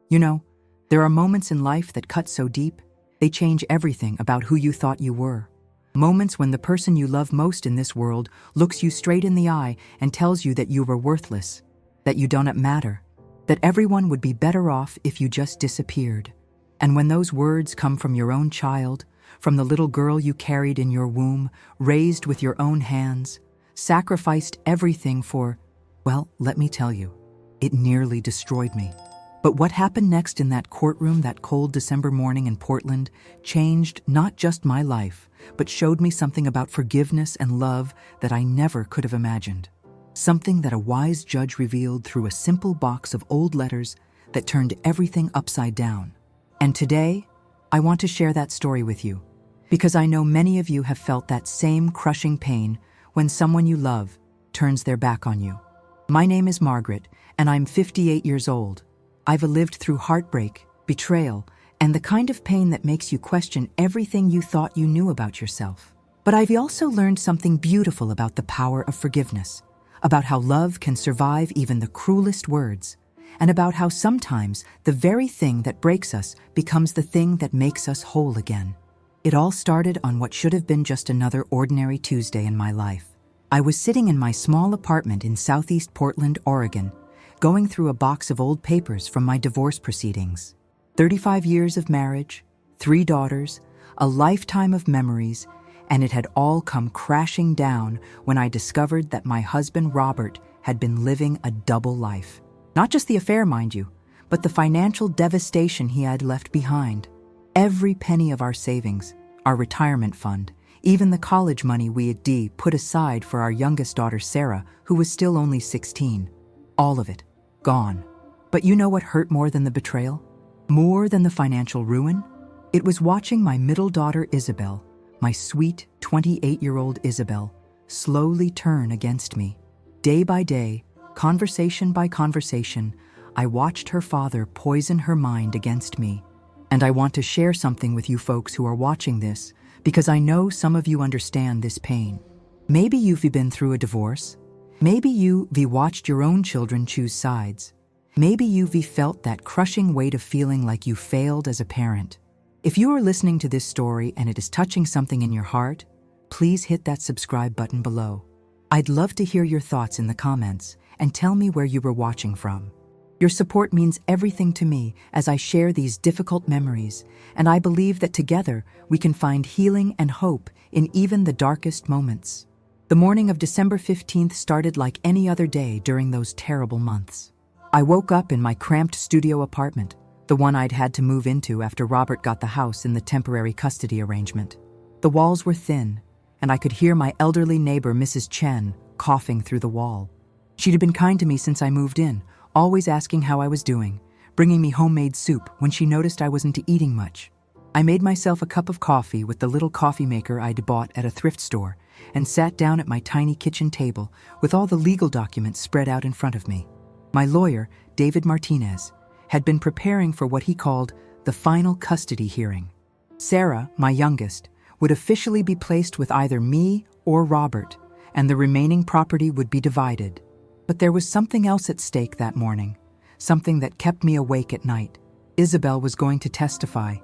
You know, there are moments in life that cut so deep, they change everything about who you thought you were. Moments when the person you love most in this world looks you straight in the eye and tells you that you were worthless, that you don't matter, that everyone would be better off if you just disappeared. And when those words come from your own child, from the little girl you carried in your womb, raised with your own hands, sacrificed everything for, well, let me tell you, it nearly destroyed me. But what happened next in that courtroom that cold December morning in Portland changed not just my life, but showed me something about forgiveness and love that I never could have imagined. Something that a wise judge revealed through a simple box of old letters that turned everything upside down. And today, I want to share that story with you, because I know many of you have felt that same crushing pain when someone you love turns their back on you. My name is Margaret, and I'm 58 years old. I've lived through heartbreak, betrayal, and the kind of pain that makes you question everything you thought you knew about yourself. But I've also learned something beautiful about the power of forgiveness, about how love can survive even the cruelest words, and about how sometimes the very thing that breaks us becomes the thing that makes us whole again. It all started on what should have been just another ordinary Tuesday in my life. I was sitting in my small apartment in Southeast Portland, Oregon, going through a box of old papers from my divorce proceedings. 35 years of marriage, 3 daughters, a lifetime of memories, and it had all come crashing down when I discovered that my husband Robert had been living a double life. Not just the affair, mind you, but the financial devastation he had left behind. Every penny of our savings, our retirement fund, even the college money we had put aside for our youngest daughter Sarah, who was still only 16. All of it, gone. But you know what hurt more than the betrayal? More than the financial ruin? It was watching my middle daughter Isabel, my sweet 28-year-old Isabel, slowly turn against me. Day by day, conversation by conversation, I watched her father poison her mind against me. And I want to share something with you folks who are watching this, because I know some of you understand this pain. Maybe you've been through a divorce. Maybe you've watched your own children choose sides. Maybe you've felt that crushing weight of feeling like you failed as a parent. If you are listening to this story and it is touching something in your heart, please hit that subscribe button below. I'd love to hear your thoughts in the comments and tell me where you were watching from. Your support means everything to me as I share these difficult memories, and I believe that together we can find healing and hope in even the darkest moments. The morning of December 15th started like any other day during those terrible months. I woke up in my cramped studio apartment, the one I'd had to move into after Robert got the house in the temporary custody arrangement. The walls were thin, and I could hear my elderly neighbor, Mrs. Chen, coughing through the wall. She'd been kind to me since I moved in, always asking how I was doing, bringing me homemade soup when she noticed I wasn't eating much. I made myself a cup of coffee with the little coffee maker I'd bought at a thrift store and sat down at my tiny kitchen table with all the legal documents spread out in front of me. My lawyer, David Martinez, had been preparing for what he called the final custody hearing. Sarah, my youngest, would officially be placed with either me or Robert, and the remaining property would be divided. But there was something else at stake that morning, something that kept me awake at night. Isabel was going to testify.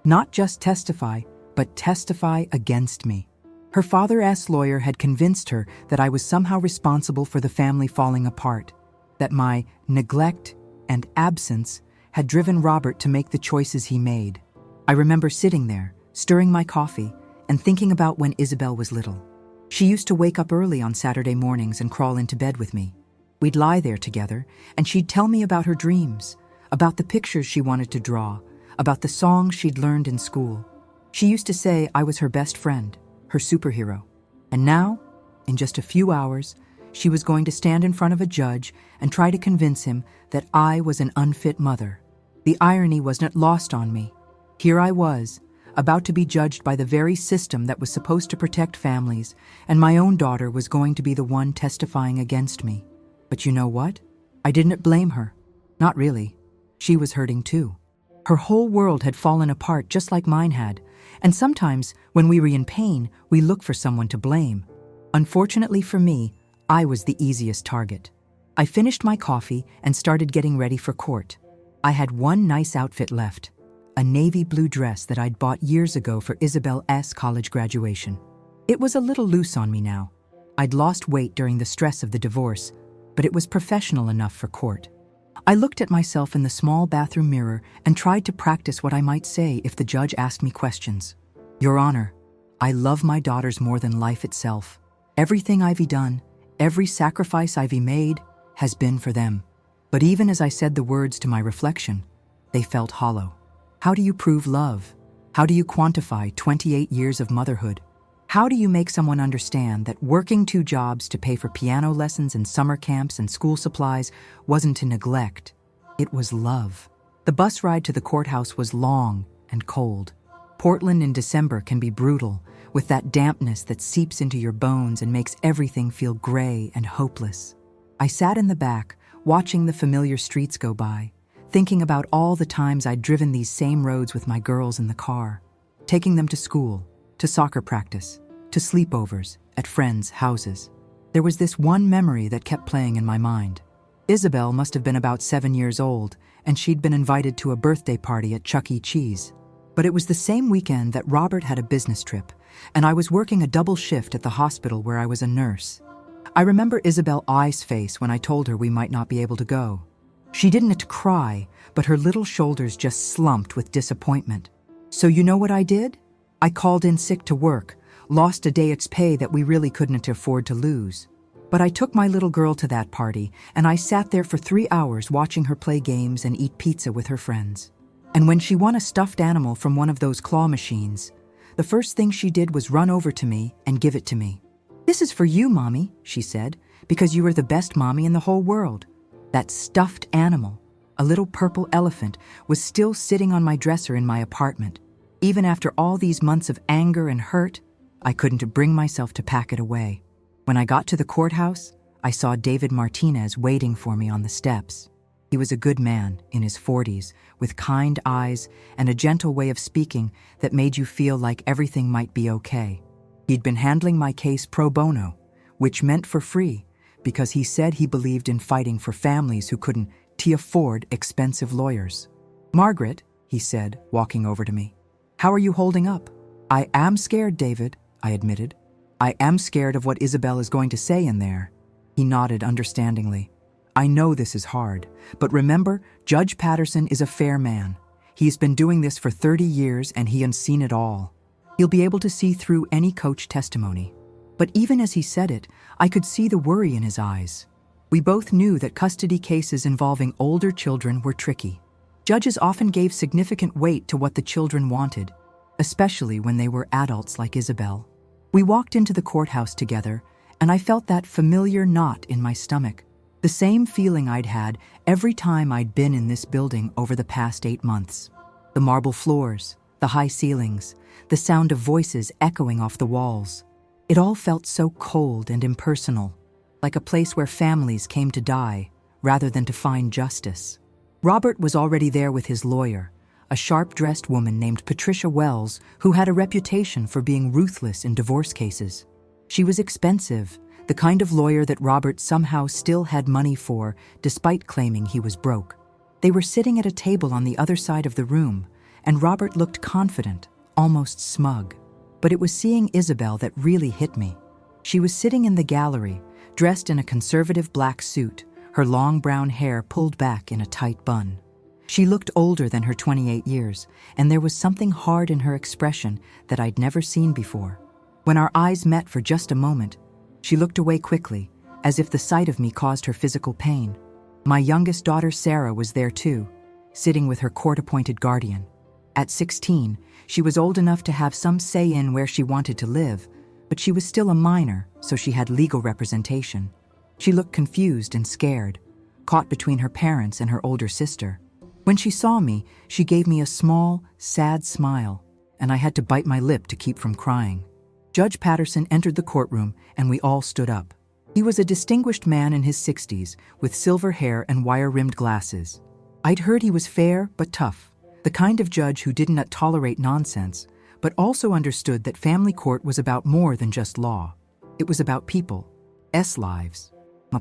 Not just testify, but testify against me. Her father's lawyer had convinced her that I was somehow responsible for the family falling apart, that my neglect and absence had driven Robert to make the choices he made. I remember sitting there, stirring my coffee, and thinking about when Isabel was little. She used to wake up early on Saturday mornings and crawl into bed with me. We'd lie there together, and she'd tell me about her dreams, about the pictures she wanted to draw, about the songs she'd learned in school. She used to say I was her best friend, her superhero. And now, in just a few hours, she was going to stand in front of a judge and try to convince him that I was an unfit mother. The irony wasn't lost on me. Here I was, about to be judged by the very system that was supposed to protect families, and my own daughter was going to be the one testifying against me. But you know what? I didn't blame her. Not really. She was hurting too. Her whole world had fallen apart just like mine had, and sometimes, when we were in pain, we look for someone to blame. Unfortunately for me, I was the easiest target. I finished my coffee and started getting ready for court. I had one nice outfit left, a navy blue dress that I'd bought years ago for Isabel's college graduation. It was a little loose on me now. I'd lost weight during the stress of the divorce, but it was professional enough for court. I looked at myself in the small bathroom mirror and tried to practice what I might say if the judge asked me questions. Your Honor, I love my daughters more than life itself. Everything I've done, every sacrifice I've made, has been for them. But even as I said the words to my reflection, they felt hollow. How do you prove love? How do you quantify 28 years of motherhood? How do you make someone understand that working 2 jobs to pay for piano lessons and summer camps and school supplies wasn't to neglect? It was love. The bus ride to the courthouse was long and cold. Portland in December can be brutal, with that dampness that seeps into your bones and makes everything feel gray and hopeless. I sat in the back, watching the familiar streets go by, thinking about all the times I'd driven these same roads with my girls in the car, taking them to school, to soccer practice, to sleepovers at friends' houses. There was this one memory that kept playing in my mind. Isabel must have been about 7 years old, and she'd been invited to a birthday party at Chuck E. Cheese. But it was the same weekend that Robert had a business trip, and I was working a double shift at the hospital where I was a nurse. I remember Isabel's face when I told her we might not be able to go. She didn't cry, but her little shoulders just slumped with disappointment. So you know what I did? I called in sick to work, lost a day's pay that we really couldn't afford to lose. But I took my little girl to that party, and I sat there for 3 hours watching her play games and eat pizza with her friends. And when she won a stuffed animal from one of those claw machines, the first thing she did was run over to me and give it to me. "This is for you, Mommy," she said, "because you are the best mommy in the whole world." That stuffed animal, a little purple elephant, was still sitting on my dresser in my apartment. Even after all these months of anger and hurt, I couldn't bring myself to pack it away. When I got to the courthouse, I saw David Martinez waiting for me on the steps. He was a good man in his 40s, with kind eyes and a gentle way of speaking that made you feel like everything might be okay. He'd been handling my case pro bono, which meant for free, because he said he believed in fighting for families who couldn't afford expensive lawyers. "Margaret," he said, walking over to me, "how are you holding up?" "I am scared, David," I admitted. "I am scared of what Isabel is going to say in there." He nodded understandingly. "I know this is hard, but remember, Judge Patterson is a fair man. He's been doing this for 30 years and he has seen it all. He'll be able to see through any coach testimony." But even as he said it, I could see the worry in his eyes. We both knew that custody cases involving older children were tricky. Judges often gave significant weight to what the children wanted, especially when they were adults like Isabel. We walked into the courthouse together, and I felt that familiar knot in my stomach, the same feeling I'd had every time I'd been in this building over the past 8 months. The marble floors, the high ceilings, the sound of voices echoing off the walls. It all felt so cold and impersonal, like a place where families came to die rather than to find justice. Robert was already there with his lawyer, a sharp-dressed woman named Patricia Wells, who had a reputation for being ruthless in divorce cases. She was expensive, the kind of lawyer that Robert somehow still had money for, despite claiming he was broke. They were sitting at a table on the other side of the room, and Robert looked confident, almost smug. But it was seeing Isabel that really hit me. She was sitting in the gallery, dressed in a conservative black suit, her long brown hair pulled back in a tight bun. She looked older than her 28 years, and there was something hard in her expression that I'd never seen before. When our eyes met for just a moment, she looked away quickly, as if the sight of me caused her physical pain. My youngest daughter, Sarah, was there too, sitting with her court-appointed guardian. At 16, she was old enough to have some say in where she wanted to live, but she was still a minor, so she had legal representation. She looked confused and scared, caught between her parents and her older sister. When she saw me, she gave me a small, sad smile, and I had to bite my lip to keep from crying. Judge Patterson entered the courtroom, and we all stood up. He was a distinguished man in his 60s, with silver hair and wire-rimmed glasses. I'd heard he was fair but tough, the kind of judge who didn't tolerate nonsense, but also understood that family court was about more than just law. It was about people's lives.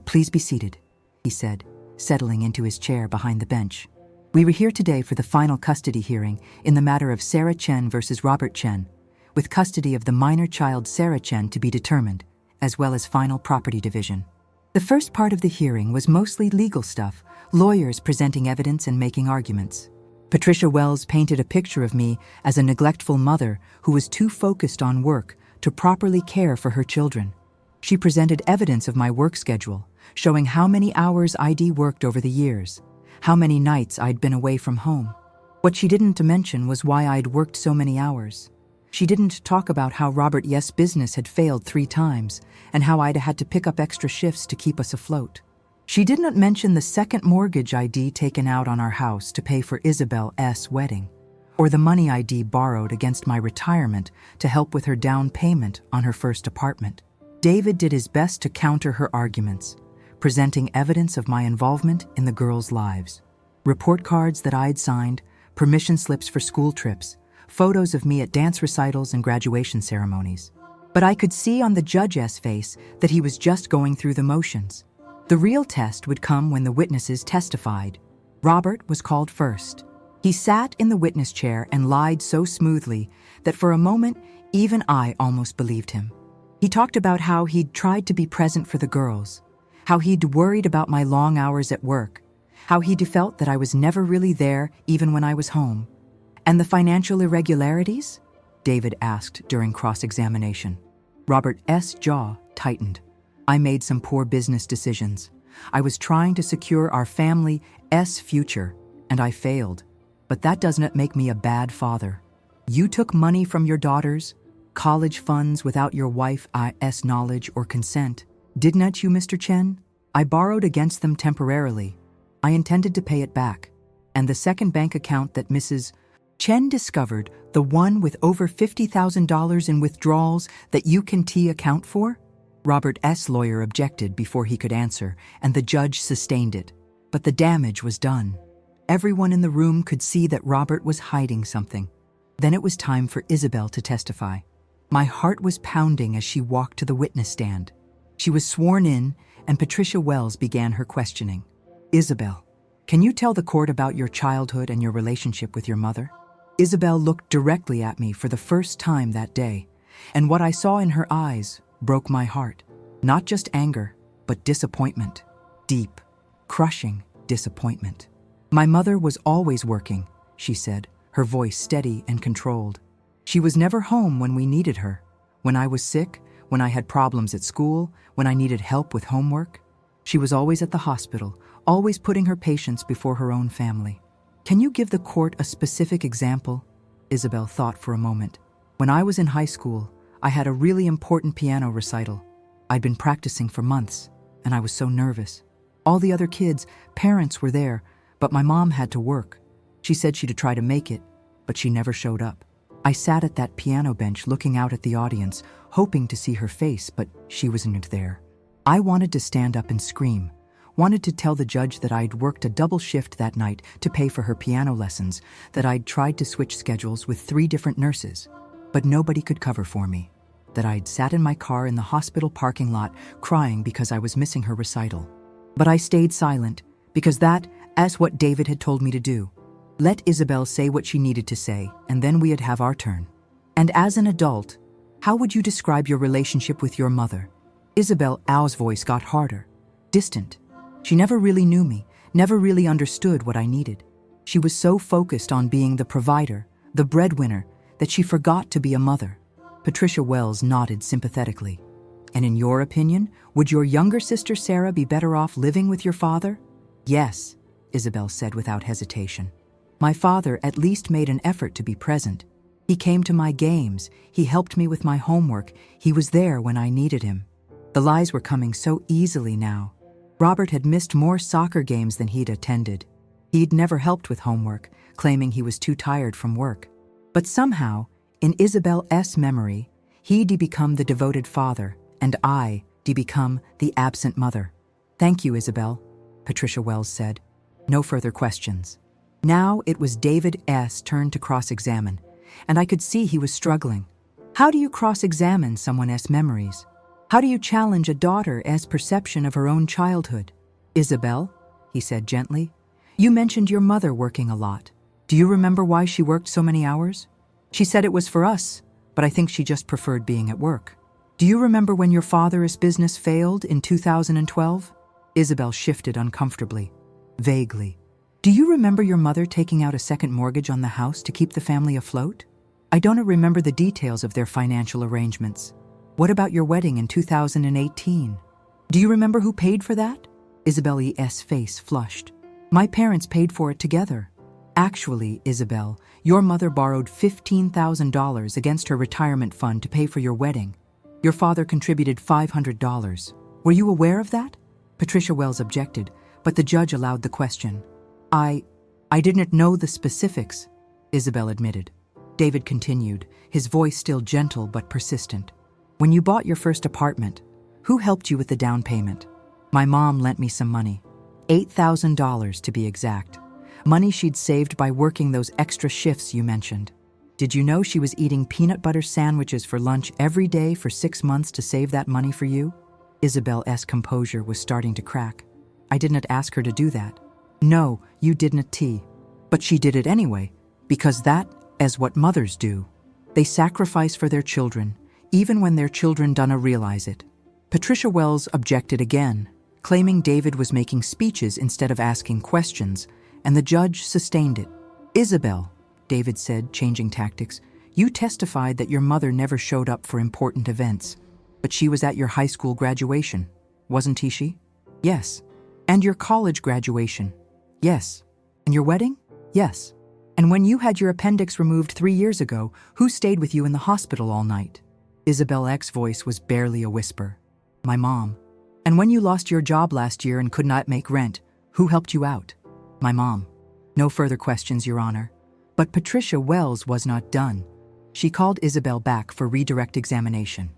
"Please be seated," he said, settling into his chair behind the bench. We were here today for the final custody hearing in the matter of Sarah Chen versus Robert Chen, with custody of the minor child Sarah Chen to be determined, as well as final property division. The first part of the hearing was mostly legal stuff, lawyers presenting evidence and making arguments. Patricia Wells painted a picture of me as a neglectful mother who was too focused on work to properly care for her children. She presented evidence of my work schedule, showing how many hours I'd worked over the years, how many nights I'd been away from home. What she didn't mention was why I'd worked so many hours. She didn't talk about how Robert Yes' business had failed 3 times and how I'd had to pick up extra shifts to keep us afloat. She did not mention the second mortgage I'd taken out on our house to pay for Isabel's wedding, or the money I'd borrowed against my retirement to help with her down payment on her first apartment. David did his best to counter her arguments, presenting evidence of my involvement in the girls' lives. Report cards that I'd signed, permission slips for school trips, photos of me at dance recitals and graduation ceremonies. But I could see on the judge's face that he was just going through the motions. The real test would come when the witnesses testified. Robert was called first. He sat in the witness chair and lied so smoothly that for a moment, even I almost believed him. He talked about how he'd tried to be present for the girls, how he'd worried about my long hours at work, how he'd felt that I was never really there even when I was home. And the financial irregularities? David asked during cross-examination. Robert's jaw tightened. I made some poor business decisions. I was trying to secure our family's future, and I failed. But that doesn't make me a bad father. You took money from your daughters, college funds without your wife's knowledge or consent, didn't you, Mr. Chen? I borrowed against them temporarily. I intended to pay it back. And the second bank account that Mrs. Chen discovered, the one with over $50,000 in withdrawals that you can account for? Robert's lawyer objected before he could answer, and the judge sustained it. But the damage was done. Everyone in the room could see that Robert was hiding something. Then it was time for Isabel to testify. My heart was pounding as she walked to the witness stand. She was sworn in, and Patricia Wells began her questioning. Isabel, can you tell the court about your childhood and your relationship with your mother? Isabel looked directly at me for the first time that day, and what I saw in her eyes broke my heart. Not just anger, but disappointment. Deep, crushing disappointment. My mother was always working, she said, her voice steady and controlled. She was never home when we needed her. When I was sick, when I had problems at school, when I needed help with homework. She was always at the hospital, always putting her patients before her own family. Can you give the court a specific example? Isabel thought for a moment. When I was in high school, I had a really important piano recital. I'd been practicing for months, and I was so nervous. All the other kids, parents were there, but my mom had to work. She said she'd try to make it, but she never showed up. I sat at that piano bench looking out at the audience, hoping to see her face, but she wasn't there. I wanted to stand up and scream, wanted to tell the judge that I'd worked a double shift that night to pay for her piano lessons, that I'd tried to switch schedules with 3 different nurses, but nobody could cover for me, that I'd sat in my car in the hospital parking lot crying because I was missing her recital. But I stayed silent, because that's what David had told me to do. Let Isabel say what she needed to say, and then we'd have our turn. And as an adult, how would you describe your relationship with your mother? Isabel's voice got harder, distant. She never really knew me, never really understood what I needed. She was so focused on being the provider, the breadwinner, that she forgot to be a mother. Patricia Wells nodded sympathetically. And in your opinion, would your younger sister Sarah be better off living with your father? Yes, Isabel said without hesitation. My father at least made an effort to be present. He came to my games, he helped me with my homework, he was there when I needed him. The lies were coming so easily now. Robert had missed more soccer games than he'd attended. He'd never helped with homework, claiming he was too tired from work. But somehow, in Isabel's memory, he'd become the devoted father, and I'd become the absent mother. Thank you, Isabel, Patricia Wells said. No further questions. Now it was David's turn to cross-examine, and I could see he was struggling. How do you cross-examine someone's memories? How do you challenge a daughter's perception of her own childhood? Isabel, he said gently, You mentioned your mother working a lot. Do you remember why she worked so many hours? She said it was for us, but I think she just preferred being at work. Do you remember when your father's business failed in 2012? Isabel shifted uncomfortably. Vaguely. Do you remember your mother taking out a second mortgage on the house to keep the family afloat? I don't remember the details of their financial arrangements. What about your wedding in 2018? Do you remember who paid for that? Isabel's face flushed. My parents paid for it together. Actually, Isabel, your mother borrowed $15,000 against her retirement fund to pay for your wedding. Your father contributed $500. Were you aware of that? Patricia Wells objected, but the judge allowed the question. I didn't know the specifics, Isabel admitted. David continued, his voice still gentle but persistent. When you bought your first apartment, who helped you with the down payment? My mom lent me some money. $8,000 to be exact. Money she'd saved by working those extra shifts you mentioned. Did you know she was eating peanut butter sandwiches for lunch every day for 6 months to save that money for you? Isabel's composure was starting to crack. I didn't ask her to do that. No, you didn't, T. But she did it anyway, because that is what mothers do. They sacrifice for their children, even when their children don't realize it. Patricia Wells objected again, claiming David was making speeches instead of asking questions, and the judge sustained it. Isabel, David said, changing tactics, you testified that your mother never showed up for important events, but she was at your high school graduation, wasn't she? Yes. And your college graduation? Yes. And your wedding? Yes. And when you had your appendix removed 3 years ago, who stayed with you in the hospital all night? Isabel's voice was barely a whisper. My mom. And when you lost your job last year and could not make rent, who helped you out? My mom. No further questions, Your Honor. But Patricia Wells was not done. She called Isabel back for redirect examination.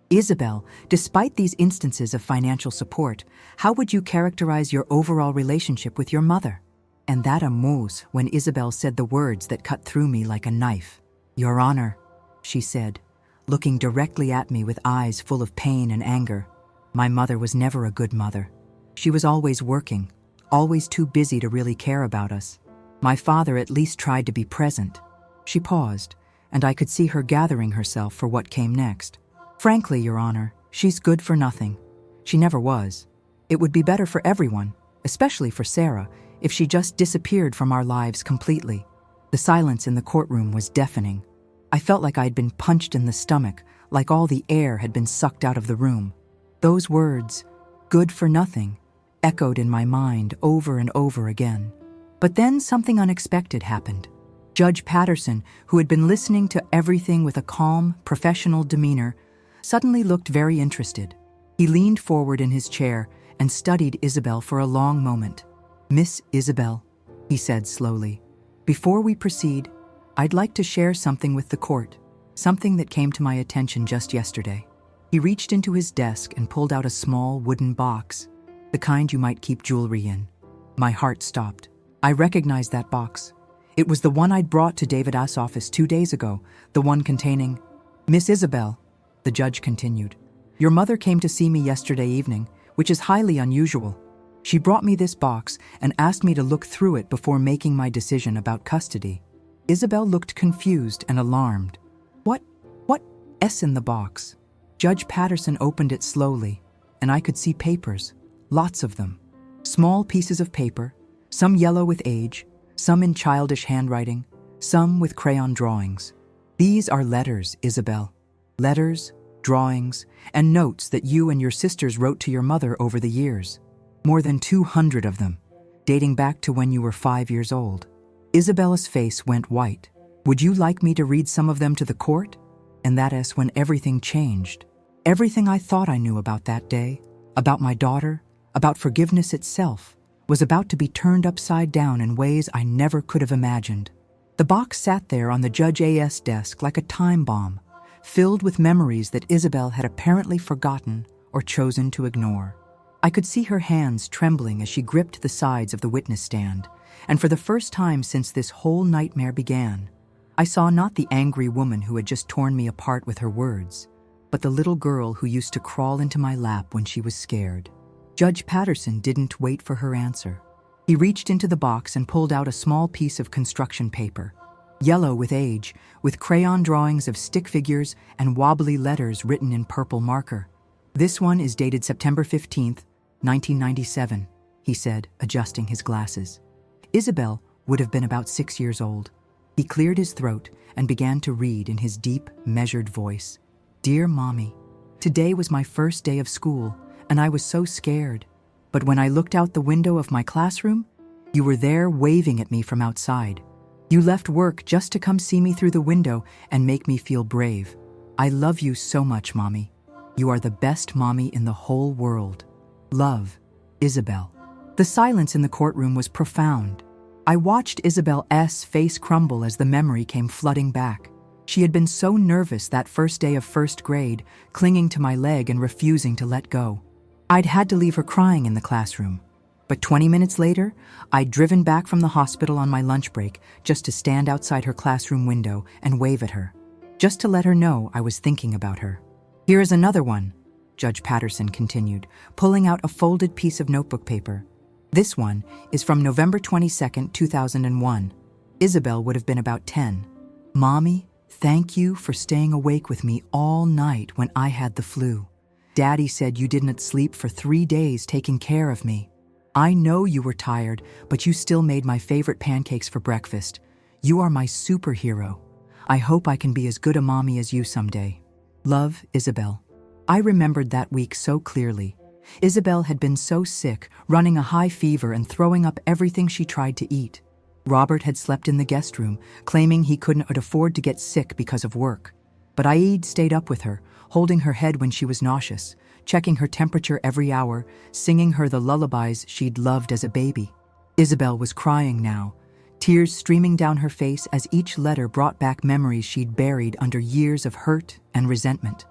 Isabel, despite these instances of financial support, how would you characterize your overall relationship with your mother? And that amuse when Isabel said the words that cut through me like a knife. Your Honor, she said, looking directly at me with eyes full of pain and anger. My mother was never a good mother. She was always working, always too busy to really care about us. My father at least tried to be present. She paused, and I could see her gathering herself for what came next. Frankly, Your Honor, she's good for nothing. She never was. It would be better for everyone, especially for Sarah, if she just disappeared from our lives completely. The silence in the courtroom was deafening. I felt like I'd been punched in the stomach, like all the air had been sucked out of the room. Those words, good for nothing, echoed in my mind over and over again. But then something unexpected happened. Judge Patterson, who had been listening to everything with a calm, professional demeanor, suddenly looked very interested. He leaned forward in his chair and studied Isabel for a long moment. Miss Isabel, he said slowly, before we proceed, I'd like to share something with the court, something that came to my attention just yesterday. He reached into his desk and pulled out a small wooden box, the kind you might keep jewelry in. My heart stopped. I recognized that box. It was the one I'd brought to David's office 2 days ago, the one containing... Miss Isabel, the judge continued, your mother came to see me yesterday evening, which is highly unusual. She brought me this box and asked me to look through it before making my decision about custody. Isabel looked confused and alarmed. What's in the box? Judge Patterson opened it slowly, and I could see papers, lots of them. Small pieces of paper, some yellow with age, some in childish handwriting, some with crayon drawings. These are letters, Isabel. Letters, drawings, and notes that you and your sisters wrote to your mother over the years. More than 200 of them, dating back to when you were 5 years old. Isabel's face went white. Would you like me to read some of them to the court? And that is when everything changed. Everything I thought I knew about that day, about my daughter, about forgiveness itself, was about to be turned upside down in ways I never could have imagined. The box sat there on the judge's desk like a time bomb, filled with memories that Isabel had apparently forgotten or chosen to ignore. I could see her hands trembling as she gripped the sides of the witness stand, and for the first time since this whole nightmare began, I saw not the angry woman who had just torn me apart with her words, but the little girl who used to crawl into my lap when she was scared. Judge Patterson didn't wait for her answer. He reached into the box and pulled out a small piece of construction paper, yellow with age, with crayon drawings of stick figures and wobbly letters written in purple marker. "This one is dated September 15th, 1997, he said, adjusting his glasses. Isabel would have been about 6 years old. He cleared his throat and began to read in his deep, measured voice. "Dear Mommy, today was my first day of school, and I was so scared. But when I looked out the window of my classroom, you were there waving at me from outside. You left work just to come see me through the window and make me feel brave. I love you so much, Mommy. You are the best mommy in the whole world. Love, Isabel." The silence in the courtroom was profound. I watched Isabel's face crumble as the memory came flooding back. She had been so nervous that first day of first grade, clinging to my leg and refusing to let go. I'd had to leave her crying in the classroom. But 20 minutes later, I'd driven back from the hospital on my lunch break just to stand outside her classroom window and wave at her, just to let her know I was thinking about her. "Here is another one," Judge Patterson continued, pulling out a folded piece of notebook paper. "This one is from November 22nd, 2001. Isabel would have been about 10. Mommy, thank you for staying awake with me all night when I had the flu. Daddy said you didn't sleep for 3 days taking care of me. I know you were tired, but you still made my favorite pancakes for breakfast. You are my superhero. I hope I can be as good a mommy as you someday. Love, Isabel." I remembered that week so clearly. Isabel had been so sick, running a high fever and throwing up everything she tried to eat. Robert had slept in the guest room, claiming he couldn't afford to get sick because of work. But Aid stayed up with her, holding her head when she was nauseous, checking her temperature every hour, singing her the lullabies she'd loved as a baby. Isabel was crying now, tears streaming down her face as each letter brought back memories she'd buried under years of hurt and resentment.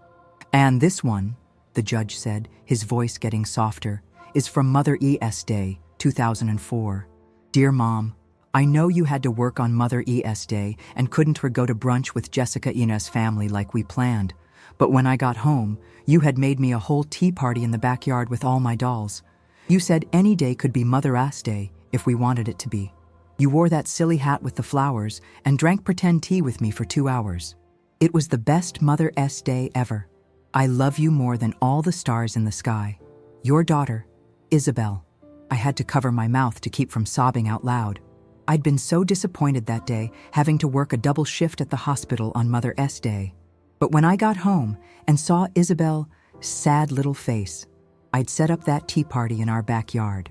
"And this one," the judge said, his voice getting softer, "is from Mother E.S. Day, 2004. Dear Mom, I know you had to work on Mother E.S. Day and couldn't go to brunch with Jessica Ina's family like we planned. But when I got home, you had made me a whole tea party in the backyard with all my dolls. You said any day could be Mother-ass Day if we wanted it to be. You wore that silly hat with the flowers and drank pretend tea with me for 2 hours. It was the best Mother-S Day ever. I love you more than all the stars in the sky. Your daughter, Isabel." I had to cover my mouth to keep from sobbing out loud. I'd been so disappointed that day, having to work a double shift at the hospital on Mother-S Day. But when I got home and saw Isabel's sad little face, I'd set up that tea party in our backyard.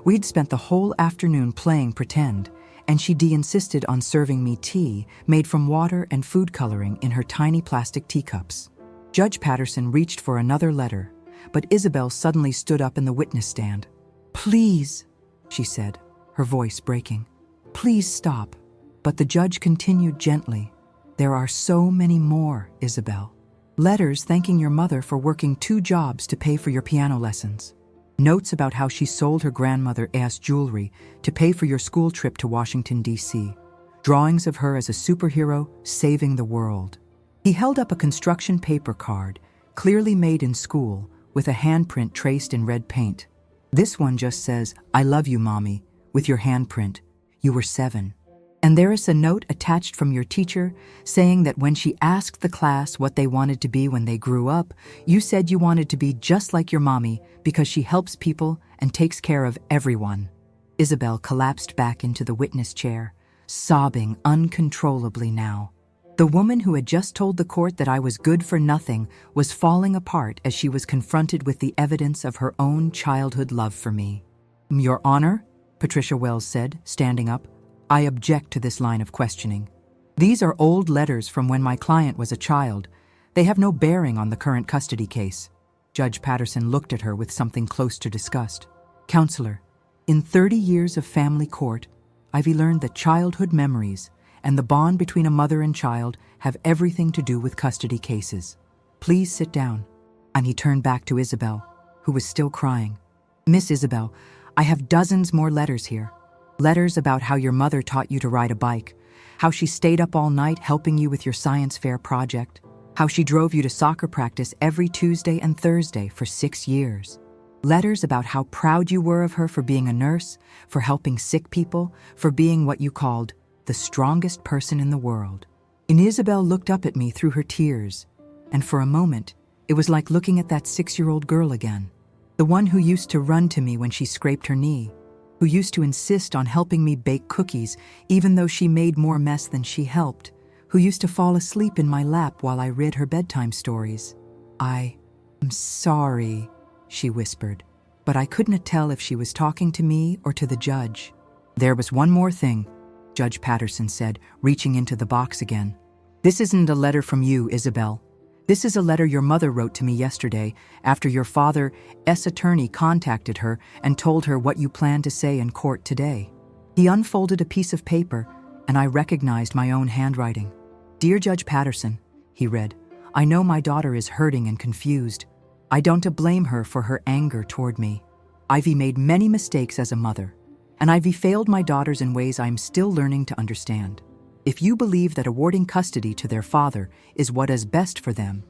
We'd spent the whole afternoon playing pretend, and she insisted on serving me tea made from water and food coloring in her tiny plastic teacups. Judge Patterson reached for another letter, but Isabel suddenly stood up in the witness stand. "Please," she said, her voice breaking. "Please stop." But the judge continued gently. "There are so many more, Isabel. Letters thanking your mother for working 2 jobs to pay for your piano lessons. Notes about how she sold her grandmother's jewelry to pay for your school trip to Washington, D.C. Drawings of her as a superhero saving the world." He held up a construction paper card, clearly made in school, with a handprint traced in red paint. "This one just says, 'I love you, Mommy,' with your handprint. You were 7. And there is a note attached from your teacher saying that when she asked the class what they wanted to be when they grew up, you said you wanted to be just like your mommy because she helps people and takes care of everyone." Isabel collapsed back into the witness chair, sobbing uncontrollably now. The woman who had just told the court that I was good for nothing was falling apart as she was confronted with the evidence of her own childhood love for me. "Your Honor," Patricia Wells said, standing up, "I object to this line of questioning. These are old letters from when my client was a child. They have no bearing on the current custody case." Judge Patterson looked at her with something close to disgust. "Counselor, in 30 years of family court, I've learned that childhood memories and the bond between a mother and child have everything to do with custody cases. Please sit down." And he turned back to Isabel, who was still crying. "Miss Isabel, I have dozens more letters here. Letters about how your mother taught you to ride a bike, how she stayed up all night helping you with your science fair project, how she drove you to soccer practice every Tuesday and Thursday for 6 years. Letters about how proud you were of her for being a nurse, for helping sick people, for being what you called the strongest person in the world. And Isabel looked up at me through her tears, and for a moment, it was like looking at that 6-year-old girl again. The one who used to run to me when she scraped her knee, who used to insist on helping me bake cookies even though she made more mess than she helped, who used to fall asleep in my lap while I read her bedtime stories. I'm sorry, she whispered, but I couldn't tell if she was talking to me or to the judge. There was one more thing, Judge Patterson said, reaching into the box again. This isn't a letter from you, Isabel. This is a letter your mother wrote to me yesterday after your father's attorney contacted her and told her what you plan to say in court today. He unfolded a piece of paper, and I recognized my own handwriting. Dear Judge Patterson, he read, I know my daughter is hurting and confused. I don't blame her for her anger toward me. Ivy made many mistakes as a mother, and Ivy failed my daughters in ways I'm still learning to understand. If you believe that awarding custody to their father is what is best for them,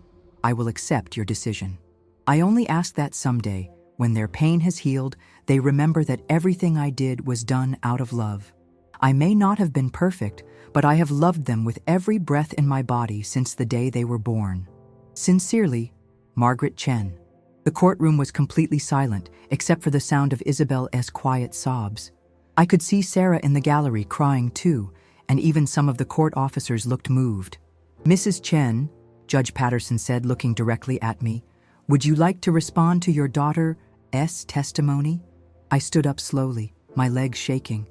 I will accept your decision. I only ask that someday, when their pain has healed, they remember that everything I did was done out of love. I may not have been perfect, but I have loved them with every breath in my body since the day they were born. Sincerely, Margaret Chen. The courtroom was completely silent, except for the sound of Isabel's quiet sobs. I could see Sarah in the gallery crying too, and even some of the court officers looked moved. Mrs. Chen, Judge Patterson said, looking directly at me, would you like to respond to your daughter's testimony? I stood up slowly, my legs shaking.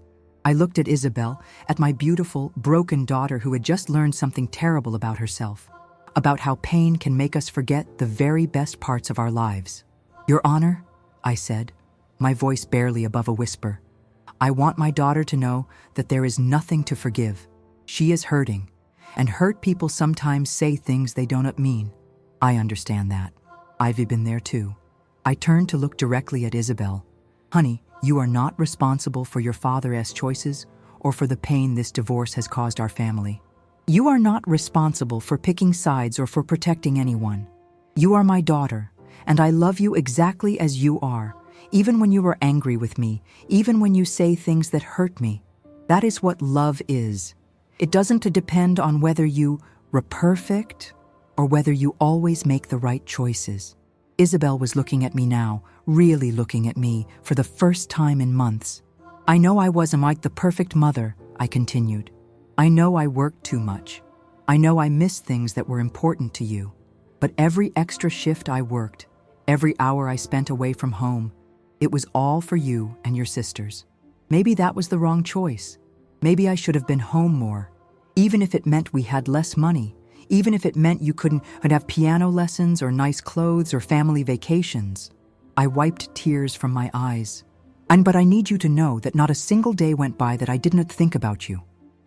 I looked at Isabel, at my beautiful, broken daughter who had just learned something terrible about herself, about how pain can make us forget the very best parts of our lives. Your Honor, I said, my voice barely above a whisper, I want my daughter to know that there is nothing to forgive. She is hurting, and hurt people sometimes say things they don't mean. I understand that. I've been there too. I turned to look directly at Isabel. Honey, you are not responsible for your father's choices or for the pain this divorce has caused our family. You are not responsible for picking sides or for protecting anyone. You are my daughter, and I love you exactly as you are, even when you are angry with me, even when you say things that hurt me. That is what love is. It doesn't depend on whether you are perfect or whether you always make the right choices. Isabel was looking at me now, really looking at me for the first time in months. I know I wasn't like the perfect mother, I continued. I know I worked too much. I know I missed things that were important to you. But every extra shift I worked, every hour I spent away from home, it was all for you and your sisters. Maybe that was the wrong choice. Maybe I should have been home more, even if it meant we had less money, even if it meant you couldn't have piano lessons or nice clothes or family vacations. I wiped tears from my eyes. But I need you to know that not a single day went by that I didn't think about you.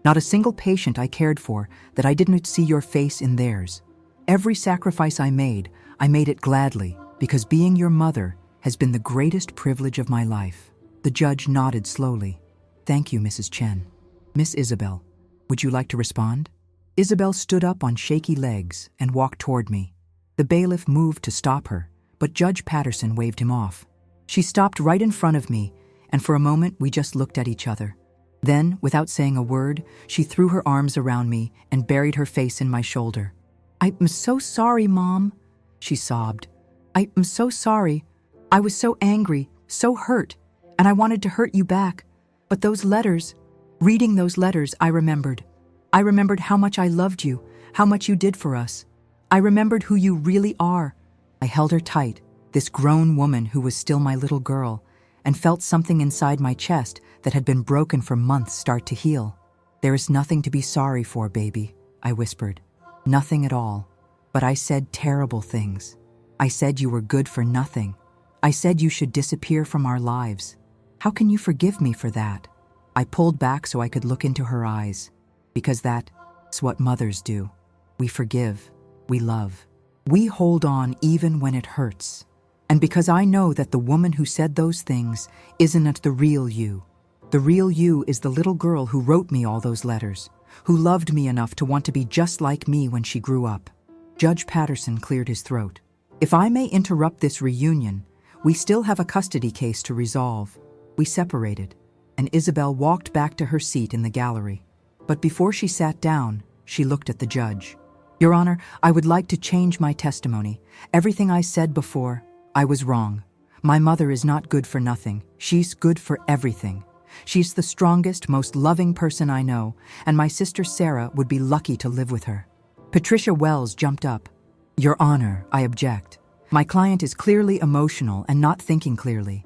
Not a single patient I cared for that I didn't see your face in theirs. Every sacrifice I made it gladly, because being your mother has been the greatest privilege of my life. The judge nodded slowly. Thank you, Mrs. Chen. Miss Isabel, would you like to respond? Isabel stood up on shaky legs and walked toward me. The bailiff moved to stop her, but Judge Patterson waved him off. She stopped right in front of me, and for a moment we just looked at each other. Then, without saying a word, she threw her arms around me and buried her face in my shoulder. I'm so sorry, Mom, she sobbed. I'm so sorry. I was so angry, so hurt, and I wanted to hurt you back. But those letters, reading those letters, I remembered. I remembered how much I loved you, how much you did for us. I remembered who you really are. I held her tight, this grown woman who was still my little girl, and felt something inside my chest that had been broken for months start to heal. There is nothing to be sorry for, baby, I whispered. Nothing at all. But I said terrible things. I said you were good for nothing. I said you should disappear from our lives. How can you forgive me for that? I pulled back so I could look into her eyes, because that's what mothers do. We forgive, we love. We hold on even when it hurts. And because I know that the woman who said those things isn't the real you. The real you is the little girl who wrote me all those letters, who loved me enough to want to be just like me when she grew up. Judge Patterson cleared his throat. If I may interrupt this reunion, We still have a custody case to resolve. We separated, and Isabel walked back to her seat in the gallery. But before she sat down, she looked at the judge. Your Honor, I would like to change my testimony. Everything I said before, I was wrong. My mother is not good for nothing. She's good for everything. She's the strongest, most loving person I know, and my sister Sarah would be lucky to live with her. Patricia Wells jumped up. Your Honor, I object. My client is clearly emotional and not thinking clearly.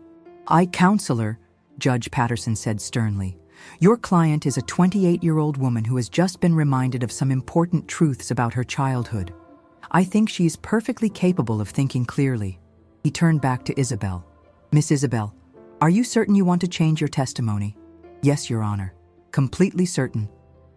Counselor, Judge Patterson said sternly. Your client is a 28-year-old woman who has just been reminded of some important truths about her childhood. I think she is perfectly capable of thinking clearly. He turned back to Isabel. Miss Isabel, are you certain you want to change your testimony? Yes, Your Honor. Completely certain.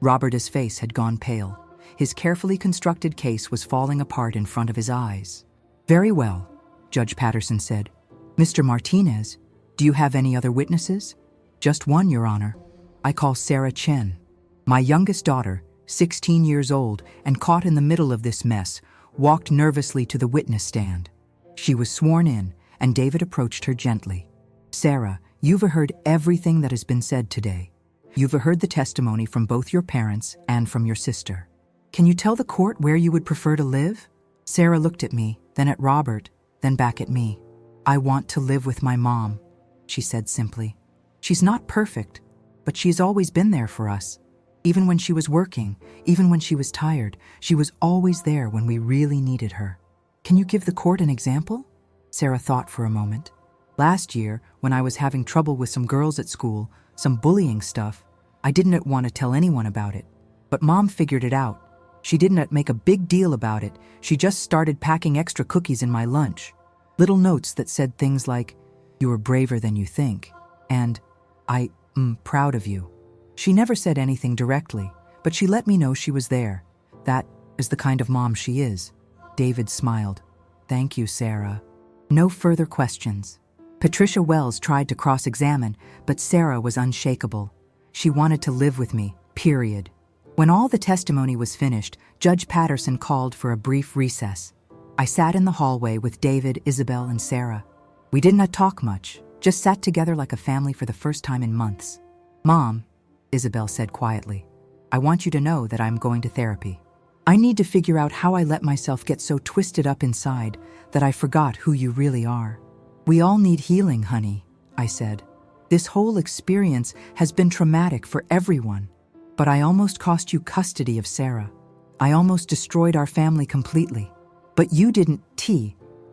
Robert's face had gone pale. His carefully constructed case was falling apart in front of his eyes. Very well, Judge Patterson said. Mr. Martinez, do you have any other witnesses? Just one, Your Honor. I call Sarah Chen. My youngest daughter, 16 years old and caught in the middle of this mess, walked nervously to the witness stand. She was sworn in, and David approached her gently. Sarah, you've heard everything that has been said today. You've heard the testimony from both your parents and from your sister. Can you tell the court where you would prefer to live? Sarah looked at me, then at Robert, then back at me. I want to live with my mom, she said simply. She's not perfect, but she's always been there for us. Even when she was working, even when she was tired, she was always there when we really needed her. Can you give the court an example? Sarah thought for a moment. Last year, when I was having trouble with some girls at school, some bullying stuff, I didn't want to tell anyone about it. But Mom figured it out. She didn't make a big deal about it. She just started packing extra cookies in my lunch. Little notes that said things like, "You are braver than you think," and "I'm proud of you." She never said anything directly, but she let me know she was there. That is the kind of mom she is. David smiled. Thank you, Sarah. No further questions. Patricia Wells tried to cross-examine, but Sarah was unshakable. She wanted to live with me, period. When all the testimony was finished, Judge Patterson called for a brief recess. I sat in the hallway with David, Isabel, and Sarah. We did not talk much, just sat together like a family for the first time in months. Mom, Isabel said quietly, I want you to know that I'm going to therapy. I need to figure out how I let myself get so twisted up inside that I forgot who you really are. We all need healing, honey, I said. This whole experience has been traumatic for everyone, but I almost cost you custody of Sarah. I almost destroyed our family completely. But you didn't,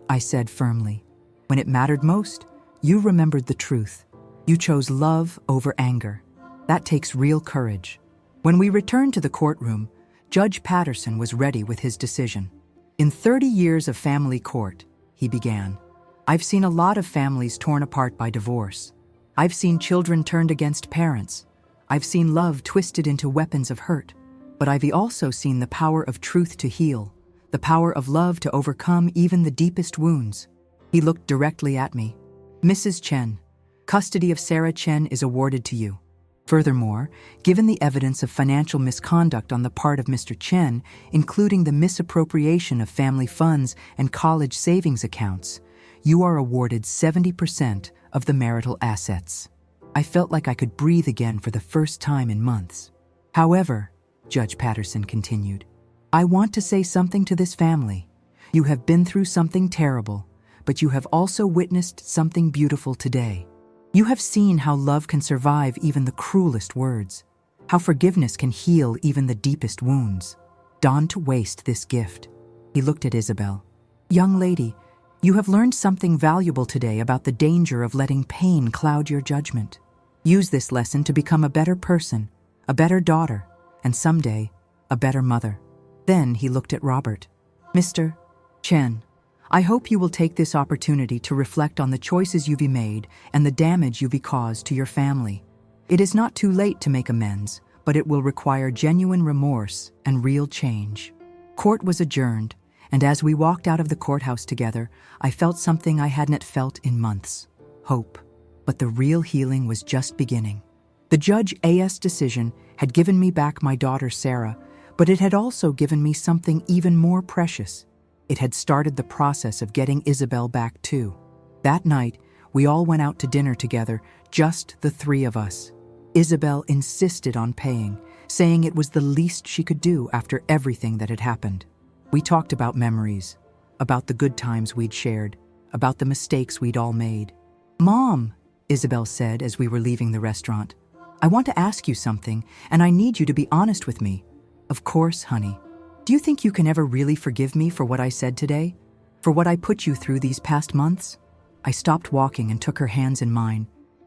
I said firmly. When it mattered most, you remembered the truth. You chose love over anger. That takes real courage. When we returned to the courtroom, Judge Patterson was ready with his decision. In 30 years of family court, he began, I've seen a lot of families torn apart by divorce. I've seen children turned against parents. I've seen love twisted into weapons of hurt. But I've also seen the power of truth to heal, the power of love to overcome even the deepest wounds. He looked directly at me. Mrs. Chen, custody of Sarah Chen is awarded to you. Furthermore, given the evidence of financial misconduct on the part of Mr. Chen, including the misappropriation of family funds and college savings accounts, you are awarded 70% of the marital assets. I felt like I could breathe again for the first time in months. However, Judge Patterson continued, I want to say something to this family. You have been through something terrible, but you have also witnessed something beautiful today. You have seen how love can survive even the cruelest words, how forgiveness can heal even the deepest wounds. Don't waste this gift. He looked at Isabel. Young lady, you have learned something valuable today about the danger of letting pain cloud your judgment. Use this lesson to become a better person, a better daughter, and someday, a better mother. Then he looked at Robert. Mr. Chen, I hope you will take this opportunity to reflect on the choices you've made and the damage you've caused to your family. It is not too late to make amends, but it will require genuine remorse and real change. Court was adjourned, and as we walked out of the courthouse together, I felt something I hadn't felt in months. Hope. But the real healing was just beginning. The judge's decision had given me back my daughter Sarah, but it had also given me something even more precious. It had started the process of getting Isabel back too. That night, we all went out to dinner together, just the three of us. Isabel insisted on paying, saying it was the least she could do after everything that had happened. We talked about memories, about the good times we'd shared, about the mistakes we'd all made. "Mom," Isabel said as we were leaving the restaurant, "I want to ask you something, and I need you to be honest with me." "Of course, honey. Do you think you can ever really forgive me for what I said today? For what I put you through these past months?" I stopped walking and took her hands in mine.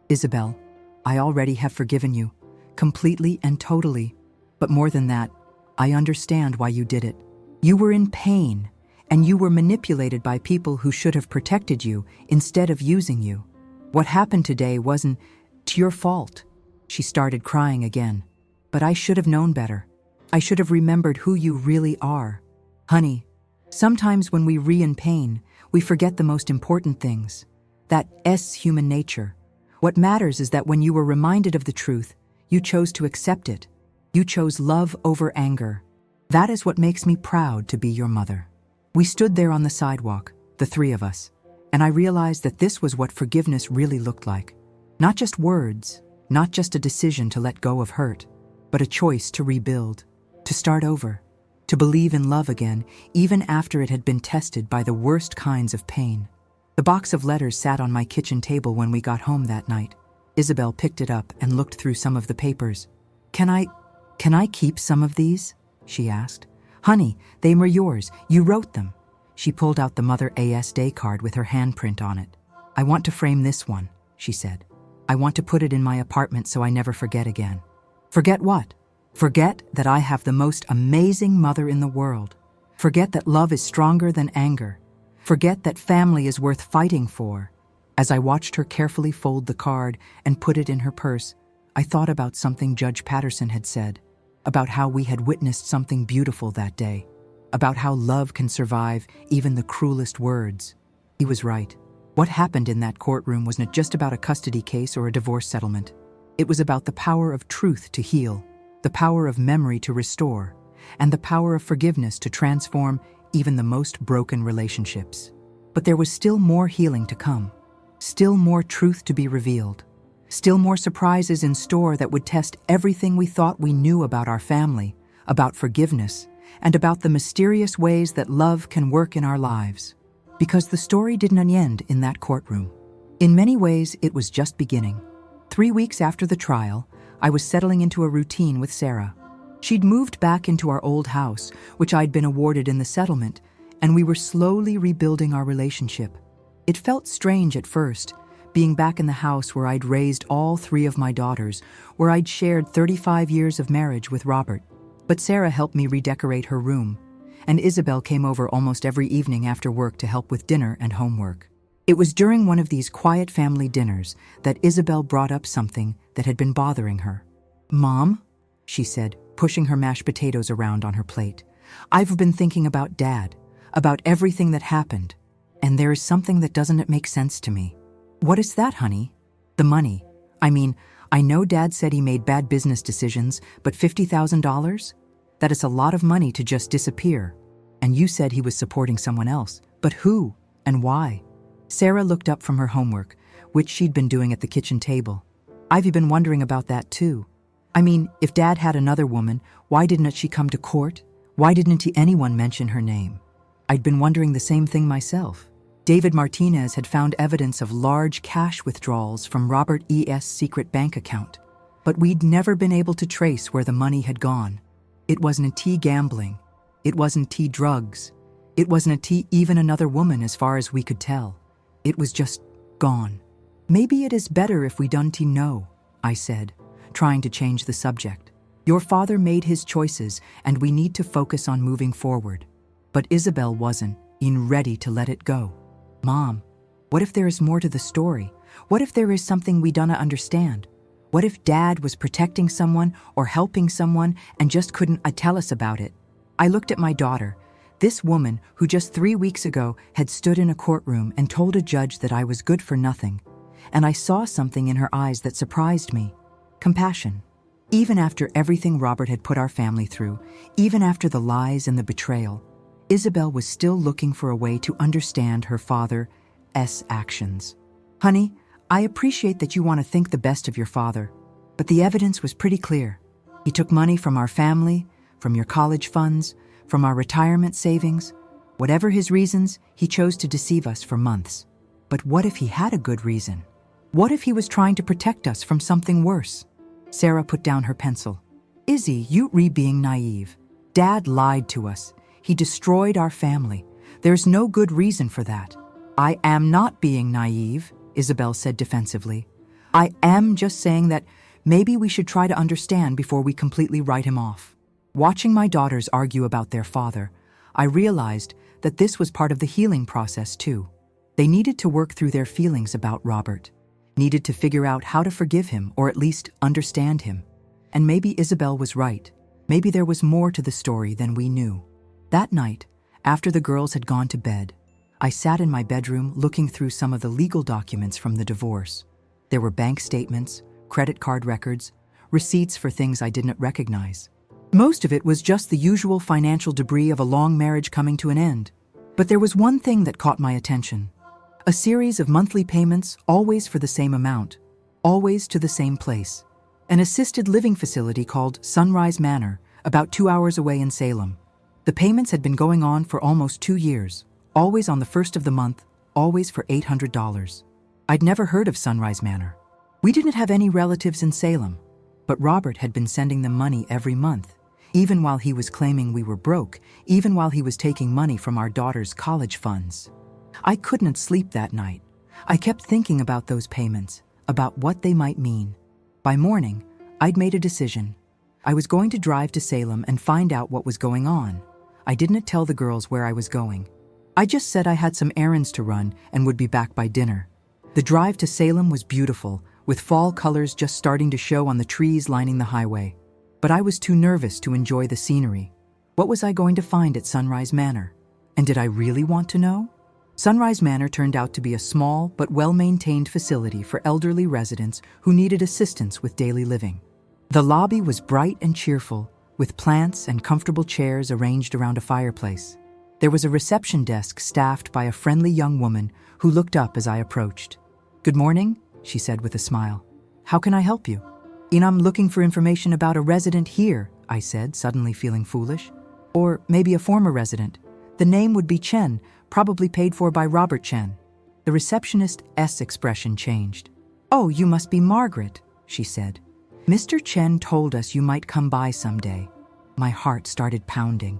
"Isabel, I already have forgiven you, completely and totally. But more than that, I understand why you did it. You were in pain, and you were manipulated by people who should have protected you instead of using you. What happened today wasn't your fault." She started crying again. "But I should have known better. I should have remembered who you really are. Honey, sometimes when we in pain, we forget the most important things. That's human nature. What matters is that when you were reminded of the truth, you chose to accept it. You chose love over anger. That is what makes me proud to be your mother." We stood there on the sidewalk, the three of us, and I realized that this was what forgiveness really looked like. Not just words, not just a decision to let go of hurt, but a choice to rebuild, to start over, to believe in love again, even after it had been tested by the worst kinds of pain. The box of letters sat on my kitchen table when we got home that night. Isabel picked it up and looked through some of the papers. Can I keep some of these?" she asked. "Honey, they were yours. You wrote them." She pulled out the Mother's Day card with her handprint on it. "I want to frame this one," she said. "I want to put it in my apartment so I never forget again." "Forget what?" "Forget that I have the most amazing mother in the world. Forget that love is stronger than anger. Forget that family is worth fighting for." As I watched her carefully fold the card and put it in her purse, I thought about something Judge Patterson had said, about how we had witnessed something beautiful that day, about how love can survive even the cruelest words. He was right. What happened in that courtroom was not just about a custody case or a divorce settlement. It was about the power of truth to heal, the power of memory to restore, and the power of forgiveness to transform even the most broken relationships. But there was still more healing to come, still more truth to be revealed, still more surprises in store that would test everything we thought we knew about our family, about forgiveness, and about the mysterious ways that love can work in our lives. Because the story didn't end in that courtroom. In many ways, it was just beginning. 3 weeks after the trial, I was settling into a routine with Sarah. She'd moved back into our old house, which I'd been awarded in the settlement, and we were slowly rebuilding our relationship. It felt strange at first, being back in the house where I'd raised all 3 of my daughters, where I'd shared 35 years of marriage with Robert. But Sarah helped me redecorate her room, and Isabel came over almost every evening after work to help with dinner and homework. It was during one of these quiet family dinners that Isabel brought up something that had been bothering her. "Mom," she said, pushing her mashed potatoes around on her plate, "I've been thinking about Dad, about everything that happened, and there is something that doesn't make sense to me." "What is that, honey?" "The money. I mean, I know Dad said he made bad business decisions, but $50,000? That is a lot of money to just disappear. And you said he was supporting someone else. But who and why?" Sarah looked up from her homework, which she'd been doing at the kitchen table. "I've been wondering about that too. I mean, if Dad had another woman, why didn't she come to court? Why didn't anyone mention her name?" I'd been wondering the same thing myself. David Martinez had found evidence of large cash withdrawals from Robert E.'s secret bank account, but we'd never been able to trace where the money had gone. It wasn't gambling. It wasn't drugs. It wasn't even another woman as far as we could tell. It was just gone. "Maybe it is better if we don't know," I said, trying to change the subject. "Your father made his choices, and we need to focus on moving forward." But Isabel wasn't ready to let it go. "Mom, what if there is more to the story? What if there is something we don't understand? What if Dad was protecting someone or helping someone and just couldn't tell us about it?" I looked at my daughter, this woman who just 3 weeks ago had stood in a courtroom and told a judge that I was good for nothing, and I saw something in her eyes that surprised me. Compassion. Even after everything Robert had put our family through, even after the lies and the betrayal, Isabel was still looking for a way to understand her father S. actions. Honey, I appreciate that you want to think the best of your father, but the evidence was pretty clear. He took money from our family, from your college funds, from our retirement savings. Whatever his reasons, he chose to deceive us for months. But what if he had a good reason? What if he was trying to protect us from something worse? Sarah put down her pencil. Izzy, you being naive. Dad lied to us. He destroyed our family. There's no good reason for that. I am not being naive, Isabel said defensively. I am just saying that maybe we should try to understand before we completely write him off. Watching my daughters argue about their father, I realized that this was part of the healing process too. They needed to work through their feelings about Robert, needed to figure out how to forgive him or at least understand him. And maybe Isabel was right. Maybe there was more to the story than we knew. That night, after the girls had gone to bed, I sat in my bedroom looking through some of the legal documents from the divorce. There were bank statements, credit card records, receipts for things I didn't recognize. Most of it was just the usual financial debris of a long marriage coming to an end. But there was one thing that caught my attention. A series of monthly payments, always for the same amount, always to the same place. An assisted living facility called Sunrise Manor, about 2 hours away in Salem. The payments had been going on for almost 2 years, always on the first of the month, always for $800. I'd never heard of Sunrise Manor. We didn't have any relatives in Salem, but Robert had been sending them money every month, even while he was claiming we were broke, even while he was taking money from our daughter's college funds. I couldn't sleep that night. I kept thinking about those payments, about what they might mean. By morning, I'd made a decision. I was going to drive to Salem and find out what was going on. I didn't tell the girls where I was going. I just said I had some errands to run and would be back by dinner. The drive to Salem was beautiful, with fall colors just starting to show on the trees lining the highway. But I was too nervous to enjoy the scenery. What was I going to find at Sunrise Manor? And did I really want to know? Sunrise Manor turned out to be a small but well-maintained facility for elderly residents who needed assistance with daily living. The lobby was bright and cheerful, with plants and comfortable chairs arranged around a fireplace. There was a reception desk staffed by a friendly young woman who looked up as I approached. "Good morning," she said with a smile. "How can I help you?" "I'm looking for information about a resident here," I said, suddenly feeling foolish. "Or maybe a former resident. The name would be Chen, probably paid for by Robert Chen." The receptionist's expression changed. "Oh, you must be Margaret," she said. "Mr. Chen told us you might come by someday." My heart started pounding.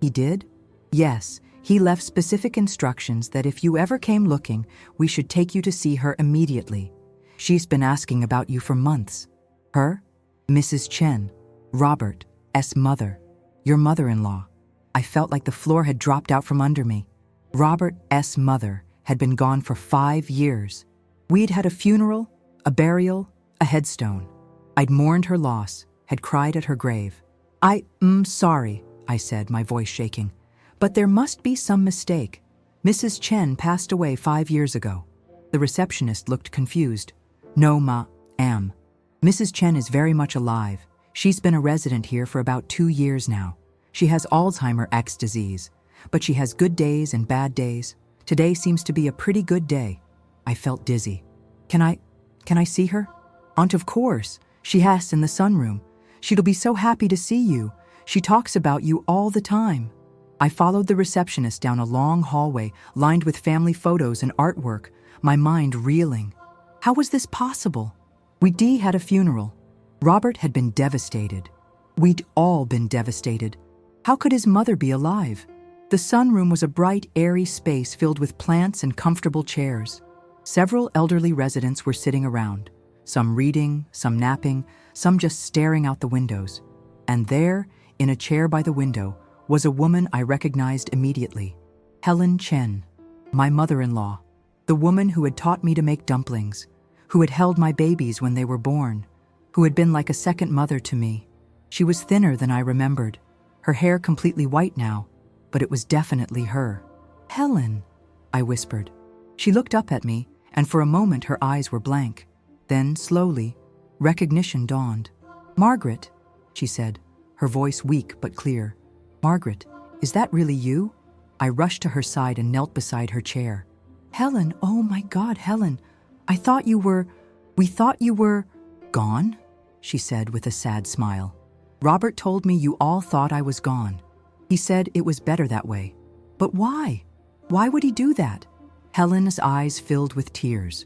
"He did?" "Yes, he left specific instructions that if you ever came looking, we should take you to see her immediately. She's been asking about you for months." "Her?" "Mrs. Chen, Robert's mother, your mother-in-law." I felt like the floor had dropped out from under me. Robert's mother had been gone for 5 years. We'd had a funeral, a burial, a headstone. I'd mourned her loss, had cried at her grave. I'm sorry," I said, my voice shaking, "but there must be some mistake. Mrs. Chen passed away 5 years ago." The receptionist looked confused. "No, ma'am. Mrs. Chen is very much alive. She's been a resident here for about 2 years now. She has Alzheimer's disease, but she has good days and bad days. Today seems to be a pretty good day." I felt dizzy. Can I see her?" "Aunt, of course. She has in the sunroom. She'll be so happy to see you. She talks about you all the time." I followed the receptionist down a long hallway lined with family photos and artwork, my mind reeling. How was this possible? We'd had a funeral. Robert had been devastated. We'd all been devastated. How could his mother be alive? The sunroom was a bright, airy space filled with plants and comfortable chairs. Several elderly residents were sitting around, some reading, some napping, some just staring out the windows. And there, in a chair by the window, was a woman I recognized immediately. Helen Chen, my mother-in-law, the woman who had taught me to make dumplings, who had held my babies when they were born, who had been like a second mother to me. She was thinner than I remembered, her hair completely white now, but it was definitely her. "Helen," I whispered. She looked up at me, and for a moment her eyes were blank. Then, slowly, recognition dawned. "Margaret," she said, her voice weak but clear. "Margaret, is that really you?" I rushed to her side and knelt beside her chair. Helen, oh my God, Helen, we thought you were gone, she said with a sad smile. Robert told me you all thought I was gone. He said it was better that way. But why? Why would he do that? Helen's eyes filled with tears.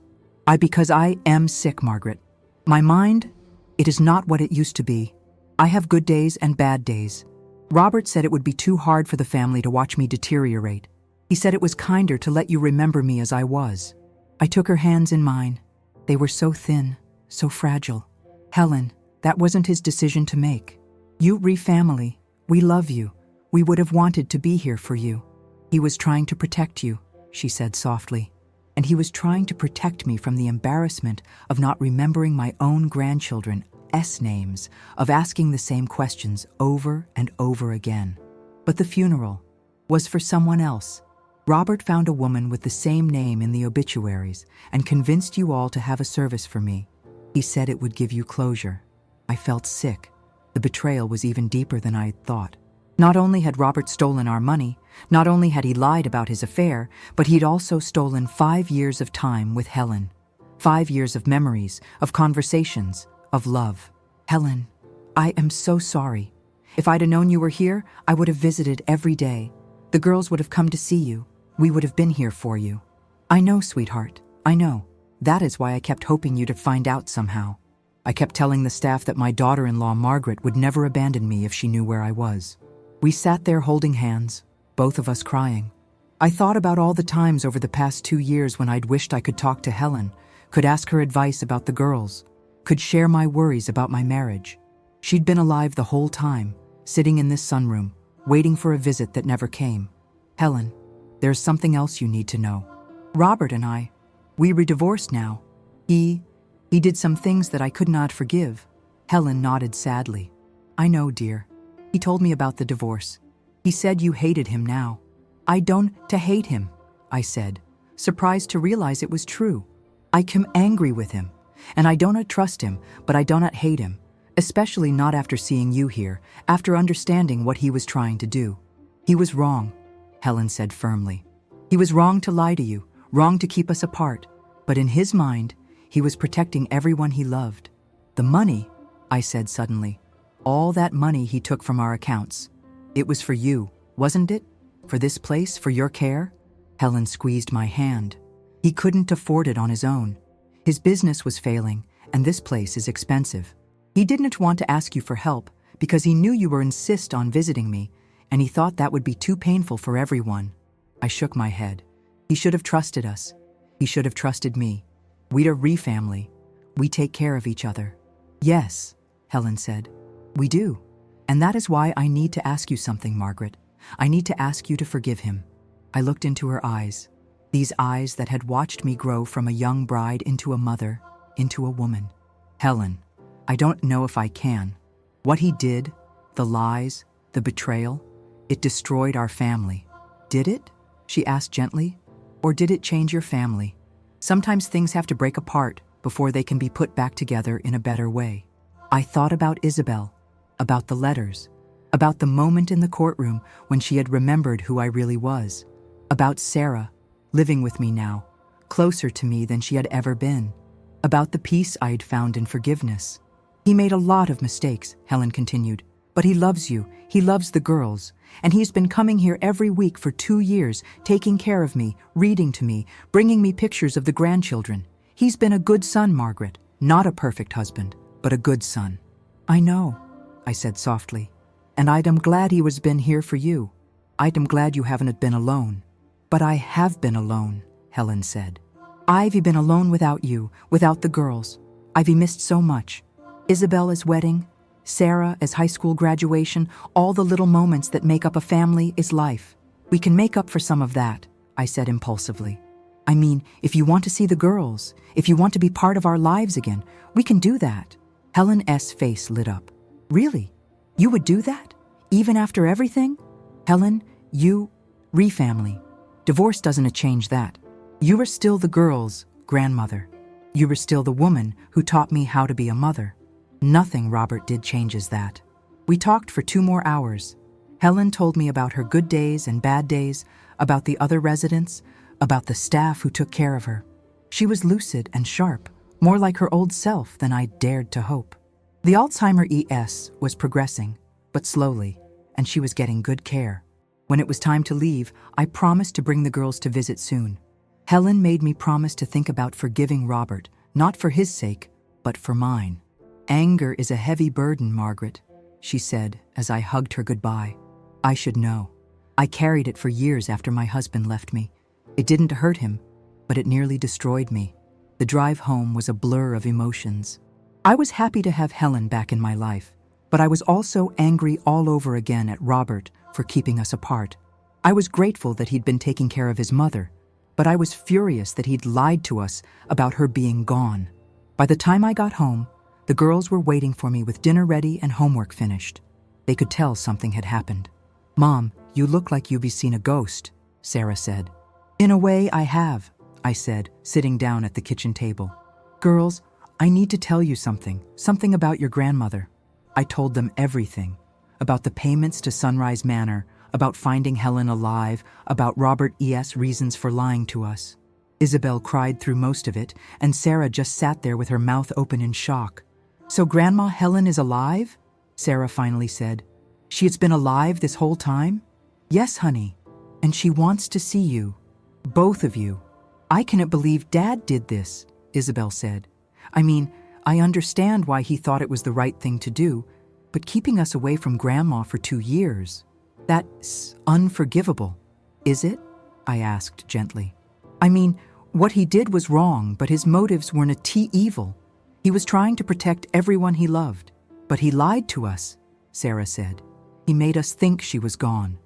Because I am sick, Margaret. My mind, it is not what it used to be. I have good days and bad days. Robert said it would be too hard for the family to watch me deteriorate. He said it was kinder to let you remember me as I was. I took her hands in mine. They were so thin, so fragile. Helen, that wasn't his decision to make. You family, we love you. We would have wanted to be here for you. He was trying to protect you, she said softly. And he was trying to protect me from the embarrassment of not remembering my own grandchildren's names, of asking the same questions over and over again. But the funeral was for someone else. Robert found a woman with the same name in the obituaries and convinced you all to have a service for me. He said it would give you closure. I felt sick. The betrayal was even deeper than I had thought. Not only had Robert stolen our money, not only had he lied about his affair, but he'd also stolen 5 years of time with Helen. 5 years of memories, of conversations, of love. Helen, I am so sorry. If I'd have known you were here, I would have visited every day. The girls would have come to see you. We would have been here for you. I know, sweetheart, I know. That is why I kept hoping you'd find out somehow. I kept telling the staff that my daughter-in-law Margaret would never abandon me if she knew where I was. We sat there holding hands, both of us crying. I thought about all the times over the past 2 years when I'd wished I could talk to Helen, could ask her advice about the girls, could share my worries about my marriage. She'd been alive the whole time, sitting in this sunroom, waiting for a visit that never came. Helen, there's something else you need to know. Robert and I, we're divorced now. He did some things that I could not forgive. Helen nodded sadly. I know, dear. He told me about the divorce. He said you hated him now. I don't to hate him, I said, surprised to realize it was true. I am angry with him, and I do not trust him, but I do not hate him, especially not after seeing you here, after understanding what he was trying to do. He was wrong, Helen said firmly. He was wrong to lie to you, wrong to keep us apart, but in his mind, he was protecting everyone he loved. The money, I said suddenly, all that money he took from our accounts. It was for you, wasn't it? For this place, for your care? Helen squeezed my hand. He couldn't afford it on his own. His business was failing, and this place is expensive. He didn't want to ask you for help because he knew you were insist on visiting me, and he thought that would be too painful for everyone. I shook my head. He should have trusted us. He should have trusted me. We're a family. We take care of each other. Yes, Helen said. We do. And that is why I need to ask you something, Margaret. I need to ask you to forgive him. I looked into her eyes, these eyes that had watched me grow from a young bride into a mother, into a woman. Helen, I don't know if I can. What he did, the lies, the betrayal, it destroyed our family. Did it? She asked gently. Or did it change your family? Sometimes things have to break apart before they can be put back together in a better way. I thought about Isabel, about the letters, about the moment in the courtroom when she had remembered who I really was, about Sarah, living with me now, closer to me than she had ever been, about the peace I'd found in forgiveness. He made a lot of mistakes, Helen continued, but he loves you, he loves the girls, and he's been coming here every week for 2 years, taking care of me, reading to me, bringing me pictures of the grandchildren. He's been a good son, Margaret, not a perfect husband, but a good son. I know, I said softly, and I'm glad he was been here for you. I'm glad you haven't been alone. But I have been alone, Helen said. I've been alone without you, without the girls. I've missed so much. Isabella's wedding, Sarah as high school graduation, all the little moments that make up a family is life. We can make up for some of that, I said impulsively. I mean, if you want to see the girls, if you want to be part of our lives again, we can do that. Helen's face lit up. Really? You would do that? Even after everything? Helen, you, family. Divorce doesn't change that. You are still the girls' grandmother. You were still the woman who taught me how to be a mother. Nothing Robert did changes that. We talked for 2 more hours. Helen told me about her good days and bad days, about the other residents, about the staff who took care of her. She was lucid and sharp, more like her old self than I dared to hope. The Alzheimer ES was progressing, but slowly, and she was getting good care. When it was time to leave, I promised to bring the girls to visit soon. Helen made me promise to think about forgiving Robert, not for his sake, but for mine. "Anger is a heavy burden, Margaret," she said as I hugged her goodbye. "I should know. I carried it for years after my husband left me. It didn't hurt him, but it nearly destroyed me." The drive home was a blur of emotions. I was happy to have Helen back in my life, but I was also angry all over again at Robert for keeping us apart. I was grateful that he'd been taking care of his mother, but I was furious that he'd lied to us about her being gone. By the time I got home, the girls were waiting for me with dinner ready and homework finished. They could tell something had happened. "Mom, you look like you've seen a ghost," Sarah said. "In a way, I have," I said, sitting down at the kitchen table. "Girls, I need to tell you something about your grandmother." I told them everything, about the payments to Sunrise Manor, about finding Helen alive, about Robert E.'s reasons for lying to us. Isabel cried through most of it, and Sarah just sat there with her mouth open in shock. "So Grandma Helen is alive?" Sarah finally said. "She has been alive this whole time?" "Yes, honey. And she wants to see you. Both of you." "I cannot believe Dad did this," Isabel said. "I mean, I understand why he thought it was the right thing to do, but keeping us away from Grandma for 2 years, that's unforgivable." "Is it?" I asked gently. "I mean, what he did was wrong, but his motives weren't evil. He was trying to protect everyone he loved. But he lied to us," Sarah said. "He made us think she was gone.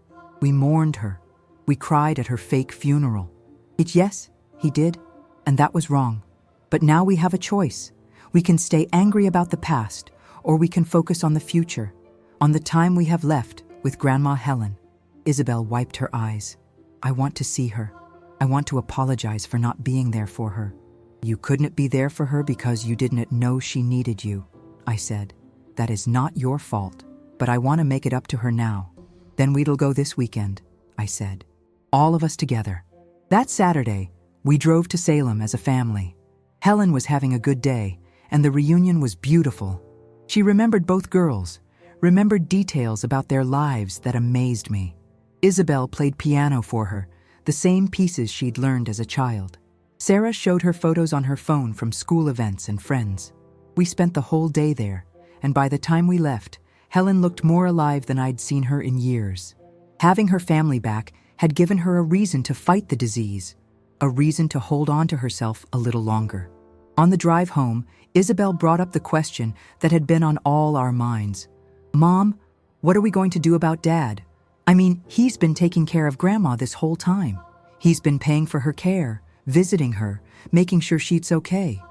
We mourned her. We cried at her fake funeral. Yes, he did, and that was wrong. But now we have a choice. We can stay angry about the past, or we can focus on the future, on the time we have left with Grandma Helen." Isabel wiped her eyes. "I want to see her. I want to apologize for not being there for her." "You couldn't be there for her because you didn't know she needed you," I said. "That is not your fault, but I want to make it up to her now." "Then we'll go this weekend," I said. "All of us together." That Saturday, we drove to Salem as a family. Helen was having a good day, and the reunion was beautiful. She remembered both girls, remembered details about their lives that amazed me. Isabel played piano for her, the same pieces she'd learned as a child. Sarah showed her photos on her phone from school events and friends. We spent the whole day there, and by the time we left, Helen looked more alive than I'd seen her in years. Having her family back had given her a reason to fight the disease, a reason to hold on to herself a little longer. On the drive home, Isabel brought up the question that had been on all our minds. "Mom, what are we going to do about Dad? I mean, he's been taking care of Grandma this whole time. He's been paying for her care, visiting her, making sure she's okay.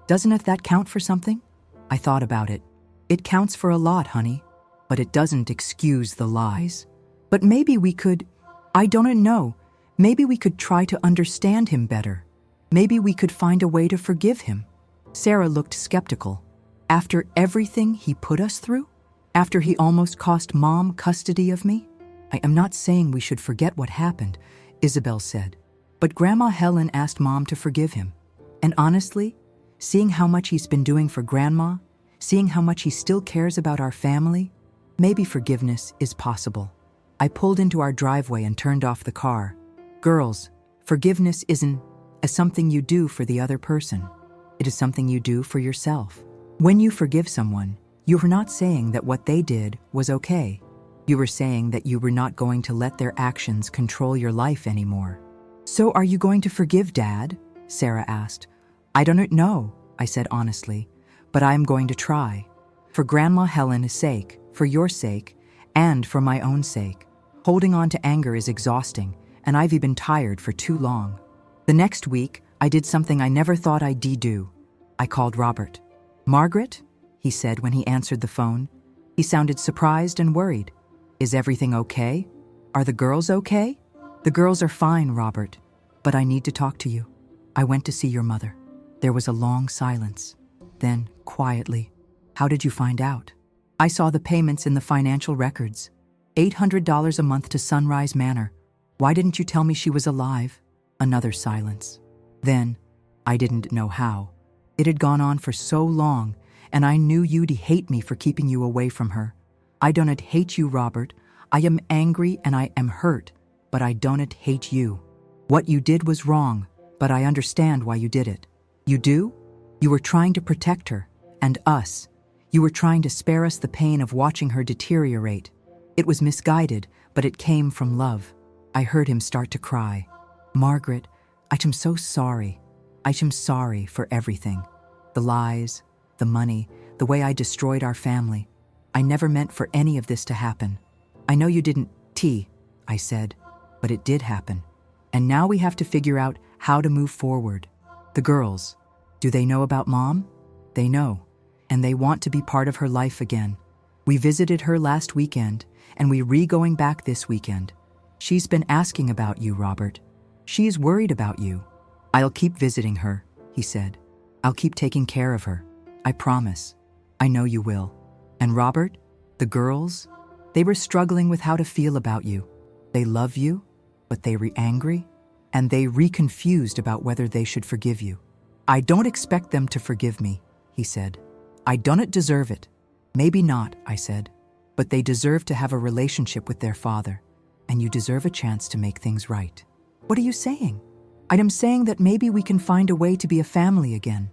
Doesn't that count for something?" I thought about it. "It counts for a lot, honey, but it doesn't excuse the lies. But maybe we could, I don't know, maybe we could try to understand him better. Maybe we could find a way to forgive him." Sarah looked skeptical. "After everything he put us through? After he almost cost Mom custody of me?" "I am not saying we should forget what happened," Isabel said. "But Grandma Helen asked Mom to forgive him. And honestly, seeing how much he's been doing for Grandma, seeing how much he still cares about our family, maybe forgiveness is possible." I pulled into our driveway and turned off the car. "Girls, forgiveness isn't something you do for the other person. It is something you do for yourself. When you forgive someone, you are not saying that what they did was okay. You were saying that you were not going to let their actions control your life anymore." "So are you going to forgive Dad?" Sarah asked. "I don't know," I said honestly, "but I am going to try. For Grandma Helen's sake, for your sake, and for my own sake. Holding on to anger is exhausting, and I've been tired for too long." The next week, I did something I never thought I'd do. I called Robert. "Margaret?" he said when he answered the phone. He sounded surprised and worried. "Is everything okay? Are the girls okay?" "The girls are fine, Robert, but I need to talk to you. I went to see your mother." There was a long silence. Then, quietly, "How did you find out?" "I saw the payments in the financial records. $800 a month to Sunrise Manor. Why didn't you tell me she was alive?" Another silence. Then, I didn't know how. It had gone on for so long, and I knew you'd hate me for keeping you away from her. I don't hate you, Robert. I am angry and I am hurt, but I don't hate you. What you did was wrong, but I understand why you did it. You do? You were trying to protect her, and us. You were trying to spare us the pain of watching her deteriorate. It was misguided, but it came from love. I heard him start to cry. Margaret, I am so sorry. I am sorry for everything. The lies, the money, the way I destroyed our family. I never meant for any of this to happen. I know you didn't, I said, but it did happen. And now we have to figure out how to move forward. The girls, do they know about Mom? They know, and they want to be part of her life again. We visited her last weekend, and we're going back this weekend. She's been asking about you, Robert. She's worried about you. I'll keep visiting her, he said. I'll keep taking care of her. I promise. I know you will. And Robert, the girls, they were struggling with how to feel about you. They love you, but they were angry, and they were confused about whether they should forgive you. I don't expect them to forgive me, he said. I don't deserve it. Maybe not, I said, but they deserve to have a relationship with their father, and you deserve a chance to make things right. What are you saying? I am saying that maybe we can find a way to be a family again.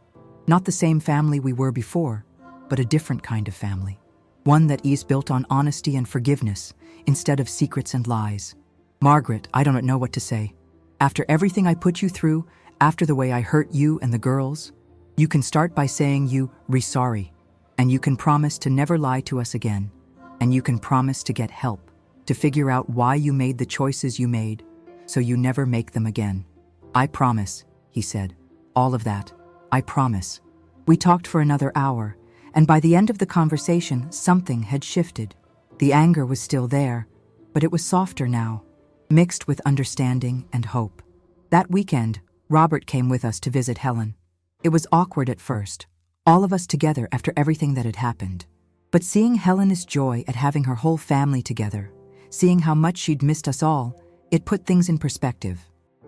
Not the same family we were before, but a different kind of family. One that is built on honesty and forgiveness instead of secrets and lies. Margaret, I don't know what to say. After everything I put you through, after the way I hurt you and the girls, you can start by saying you're sorry, and you can promise to never lie to us again, and you can promise to get help, to figure out why you made the choices you made, so you never make them again. I promise, he said. All of that. I promise. We talked for another hour, and by the end of the conversation, something had shifted. The anger was still there, but it was softer now, mixed with understanding and hope. That weekend, Robert came with us to visit Helen. It was awkward at first, all of us together after everything that had happened. But seeing Helen's joy at having her whole family together, seeing how much she'd missed us all, it put things in perspective.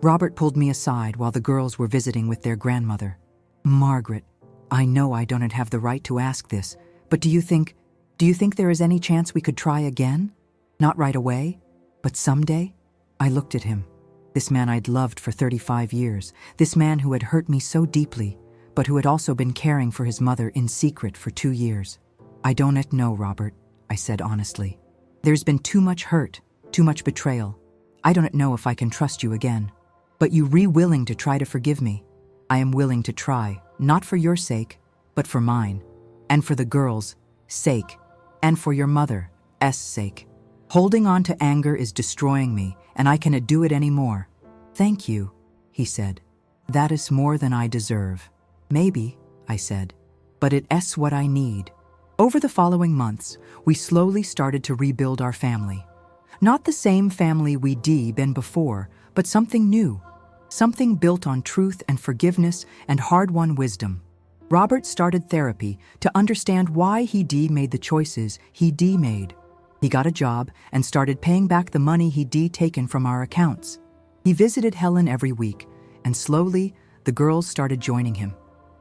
Robert pulled me aside while the girls were visiting with their grandmother. Margaret, I know I don't have the right to ask this, but do you think there is any chance we could try again? Not right away, but someday? I looked at him. This man I'd loved for 35 years, this man who had hurt me so deeply, but who had also been caring for his mother in secret for 2 years. I don't know, Robert, I said honestly. There's been too much hurt, too much betrayal. I don't know if I can trust you again. But you willing to try to forgive me? I am willing to try, not for your sake, but for mine, and for the girls' sake, and for your mother's sake. Holding on to anger is destroying me, and I cannot do it anymore. Thank you, he said. That is more than I deserve. Maybe, I said, but it's what I need. Over the following months, we slowly started to rebuild our family. Not the same family we'd been before, but something new. Something built on truth and forgiveness and hard-won wisdom. Robert started therapy to understand why he made the choices he made. He got a job and started paying back the money he'd taken from our accounts. He visited Helen every week, and slowly, the girls started joining him.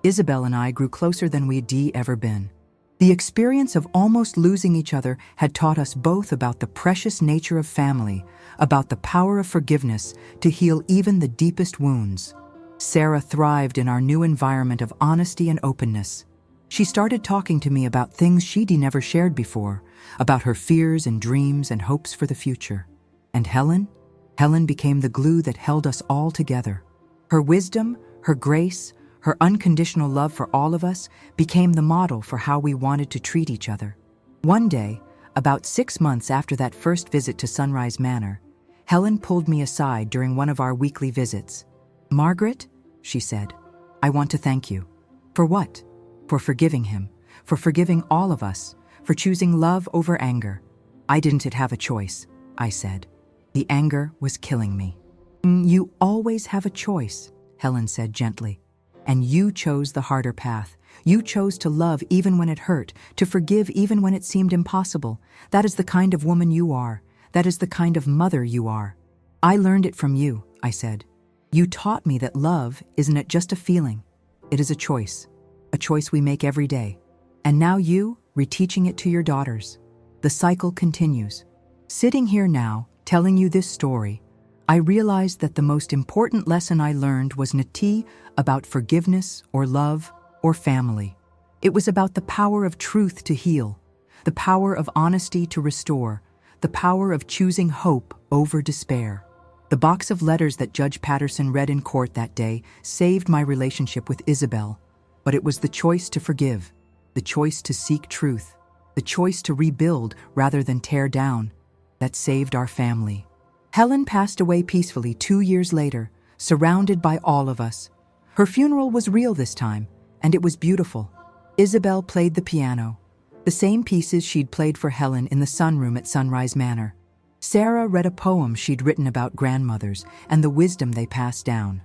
Isabel and I grew closer than we'd ever been. The experience of almost losing each other had taught us both about the precious nature of family, about the power of forgiveness to heal even the deepest wounds. Sarah thrived in our new environment of honesty and openness. She started talking to me about things she'd never shared before, about her fears and dreams and hopes for the future. And Helen became the glue that held us all together. Her wisdom, her grace, her unconditional love for all of us became the model for how we wanted to treat each other. One day, about 6 months after that first visit to Sunrise Manor, Helen pulled me aside during one of our weekly visits. Margaret, she said, I want to thank you. For what? For forgiving him, for forgiving all of us, for choosing love over anger. I didn't have a choice, I said. The anger was killing me. You always have a choice, Helen said gently. And you chose the harder path. You chose to love even when it hurt, to forgive even when it seemed impossible. That is the kind of woman you are. That is the kind of mother you are. I learned it from you, I said. You taught me that love isn't just a feeling, it is a choice we make every day. And now you, reteaching it to your daughters. The cycle continues. Sitting here now, telling you this story, I realized that the most important lesson I learned was not about forgiveness or love or family. It was about the power of truth to heal, the power of honesty to restore, the power of choosing hope over despair. The box of letters that Judge Patterson read in court that day saved my relationship with Isabel, but it was the choice to forgive, the choice to seek truth, the choice to rebuild rather than tear down, that saved our family. Helen passed away peacefully 2 years later, surrounded by all of us. Her funeral was real this time, and it was beautiful. Isabel played the piano, the same pieces she'd played for Helen in the sunroom at Sunrise Manor. Sarah read a poem she'd written about grandmothers and the wisdom they passed down.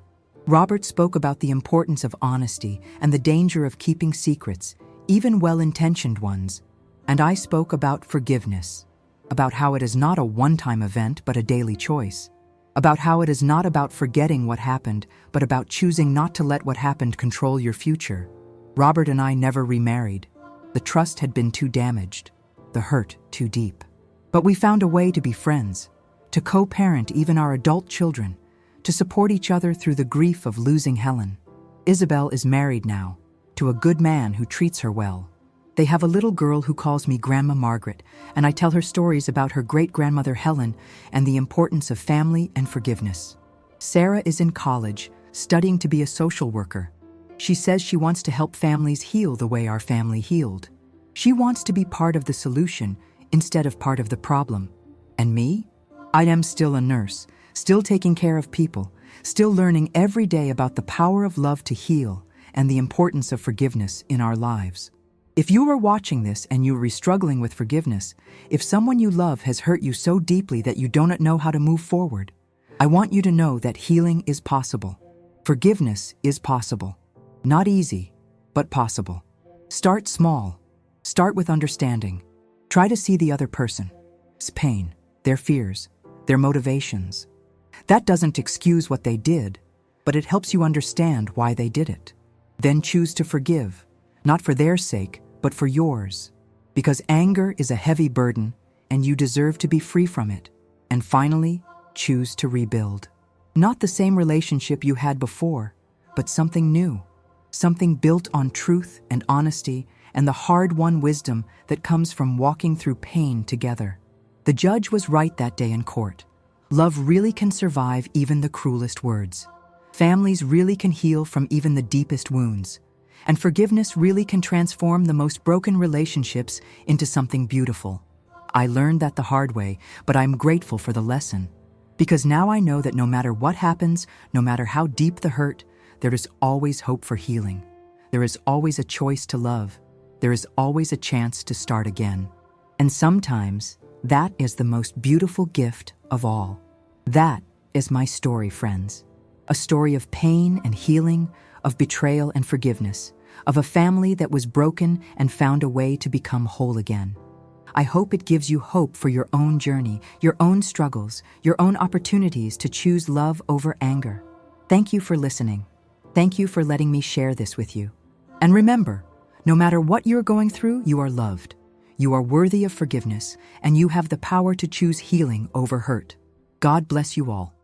Robert spoke about the importance of honesty and the danger of keeping secrets, even well-intentioned ones. And I spoke about forgiveness, about how it is not a one-time event but a daily choice, about how it is not about forgetting what happened, but about choosing not to let what happened control your future. Robert and I never remarried. The trust had been too damaged, the hurt too deep. But we found a way to be friends, to co-parent even our adult children, to support each other through the grief of losing Helen. Isabel is married now, to a good man who treats her well. They have a little girl who calls me Grandma Margaret, and I tell her stories about her great-grandmother Helen and the importance of family and forgiveness. Sarah is in college, studying to be a social worker. She says she wants to help families heal the way our family healed. She wants to be part of the solution instead of part of the problem. And me? I am still a nurse, still taking care of people, still learning every day about the power of love to heal and the importance of forgiveness in our lives. If you are watching this and you are struggling with forgiveness, if someone you love has hurt you so deeply that you don't know how to move forward, I want you to know that healing is possible. Forgiveness is possible. Not easy, but possible. Start small. Start with understanding. Try to see the other person's pain, their fears, their motivations. That doesn't excuse what they did, but it helps you understand why they did it. Then choose to forgive, not for their sake, but for yours. Because anger is a heavy burden, and you deserve to be free from it. And finally, choose to rebuild. Not the same relationship you had before, but something new. Something built on truth and honesty and the hard-won wisdom that comes from walking through pain together. The judge was right that day in court. Love really can survive even the cruelest words. Families really can heal from even the deepest wounds. And forgiveness really can transform the most broken relationships into something beautiful. I learned that the hard way, but I'm grateful for the lesson. Because now I know that no matter what happens, no matter how deep the hurt, there is always hope for healing. There is always a choice to love. There is always a chance to start again. And sometimes, that is the most beautiful gift of all. That is my story, friends. A story of pain and healing, of betrayal and forgiveness, of a family that was broken and found a way to become whole again. I hope it gives you hope for your own journey, your own struggles, your own opportunities to choose love over anger. Thank you for listening. Thank you for letting me share this with you. And remember, no matter what you're going through, you are loved. You are worthy of forgiveness, and you have the power to choose healing over hurt. God bless you all.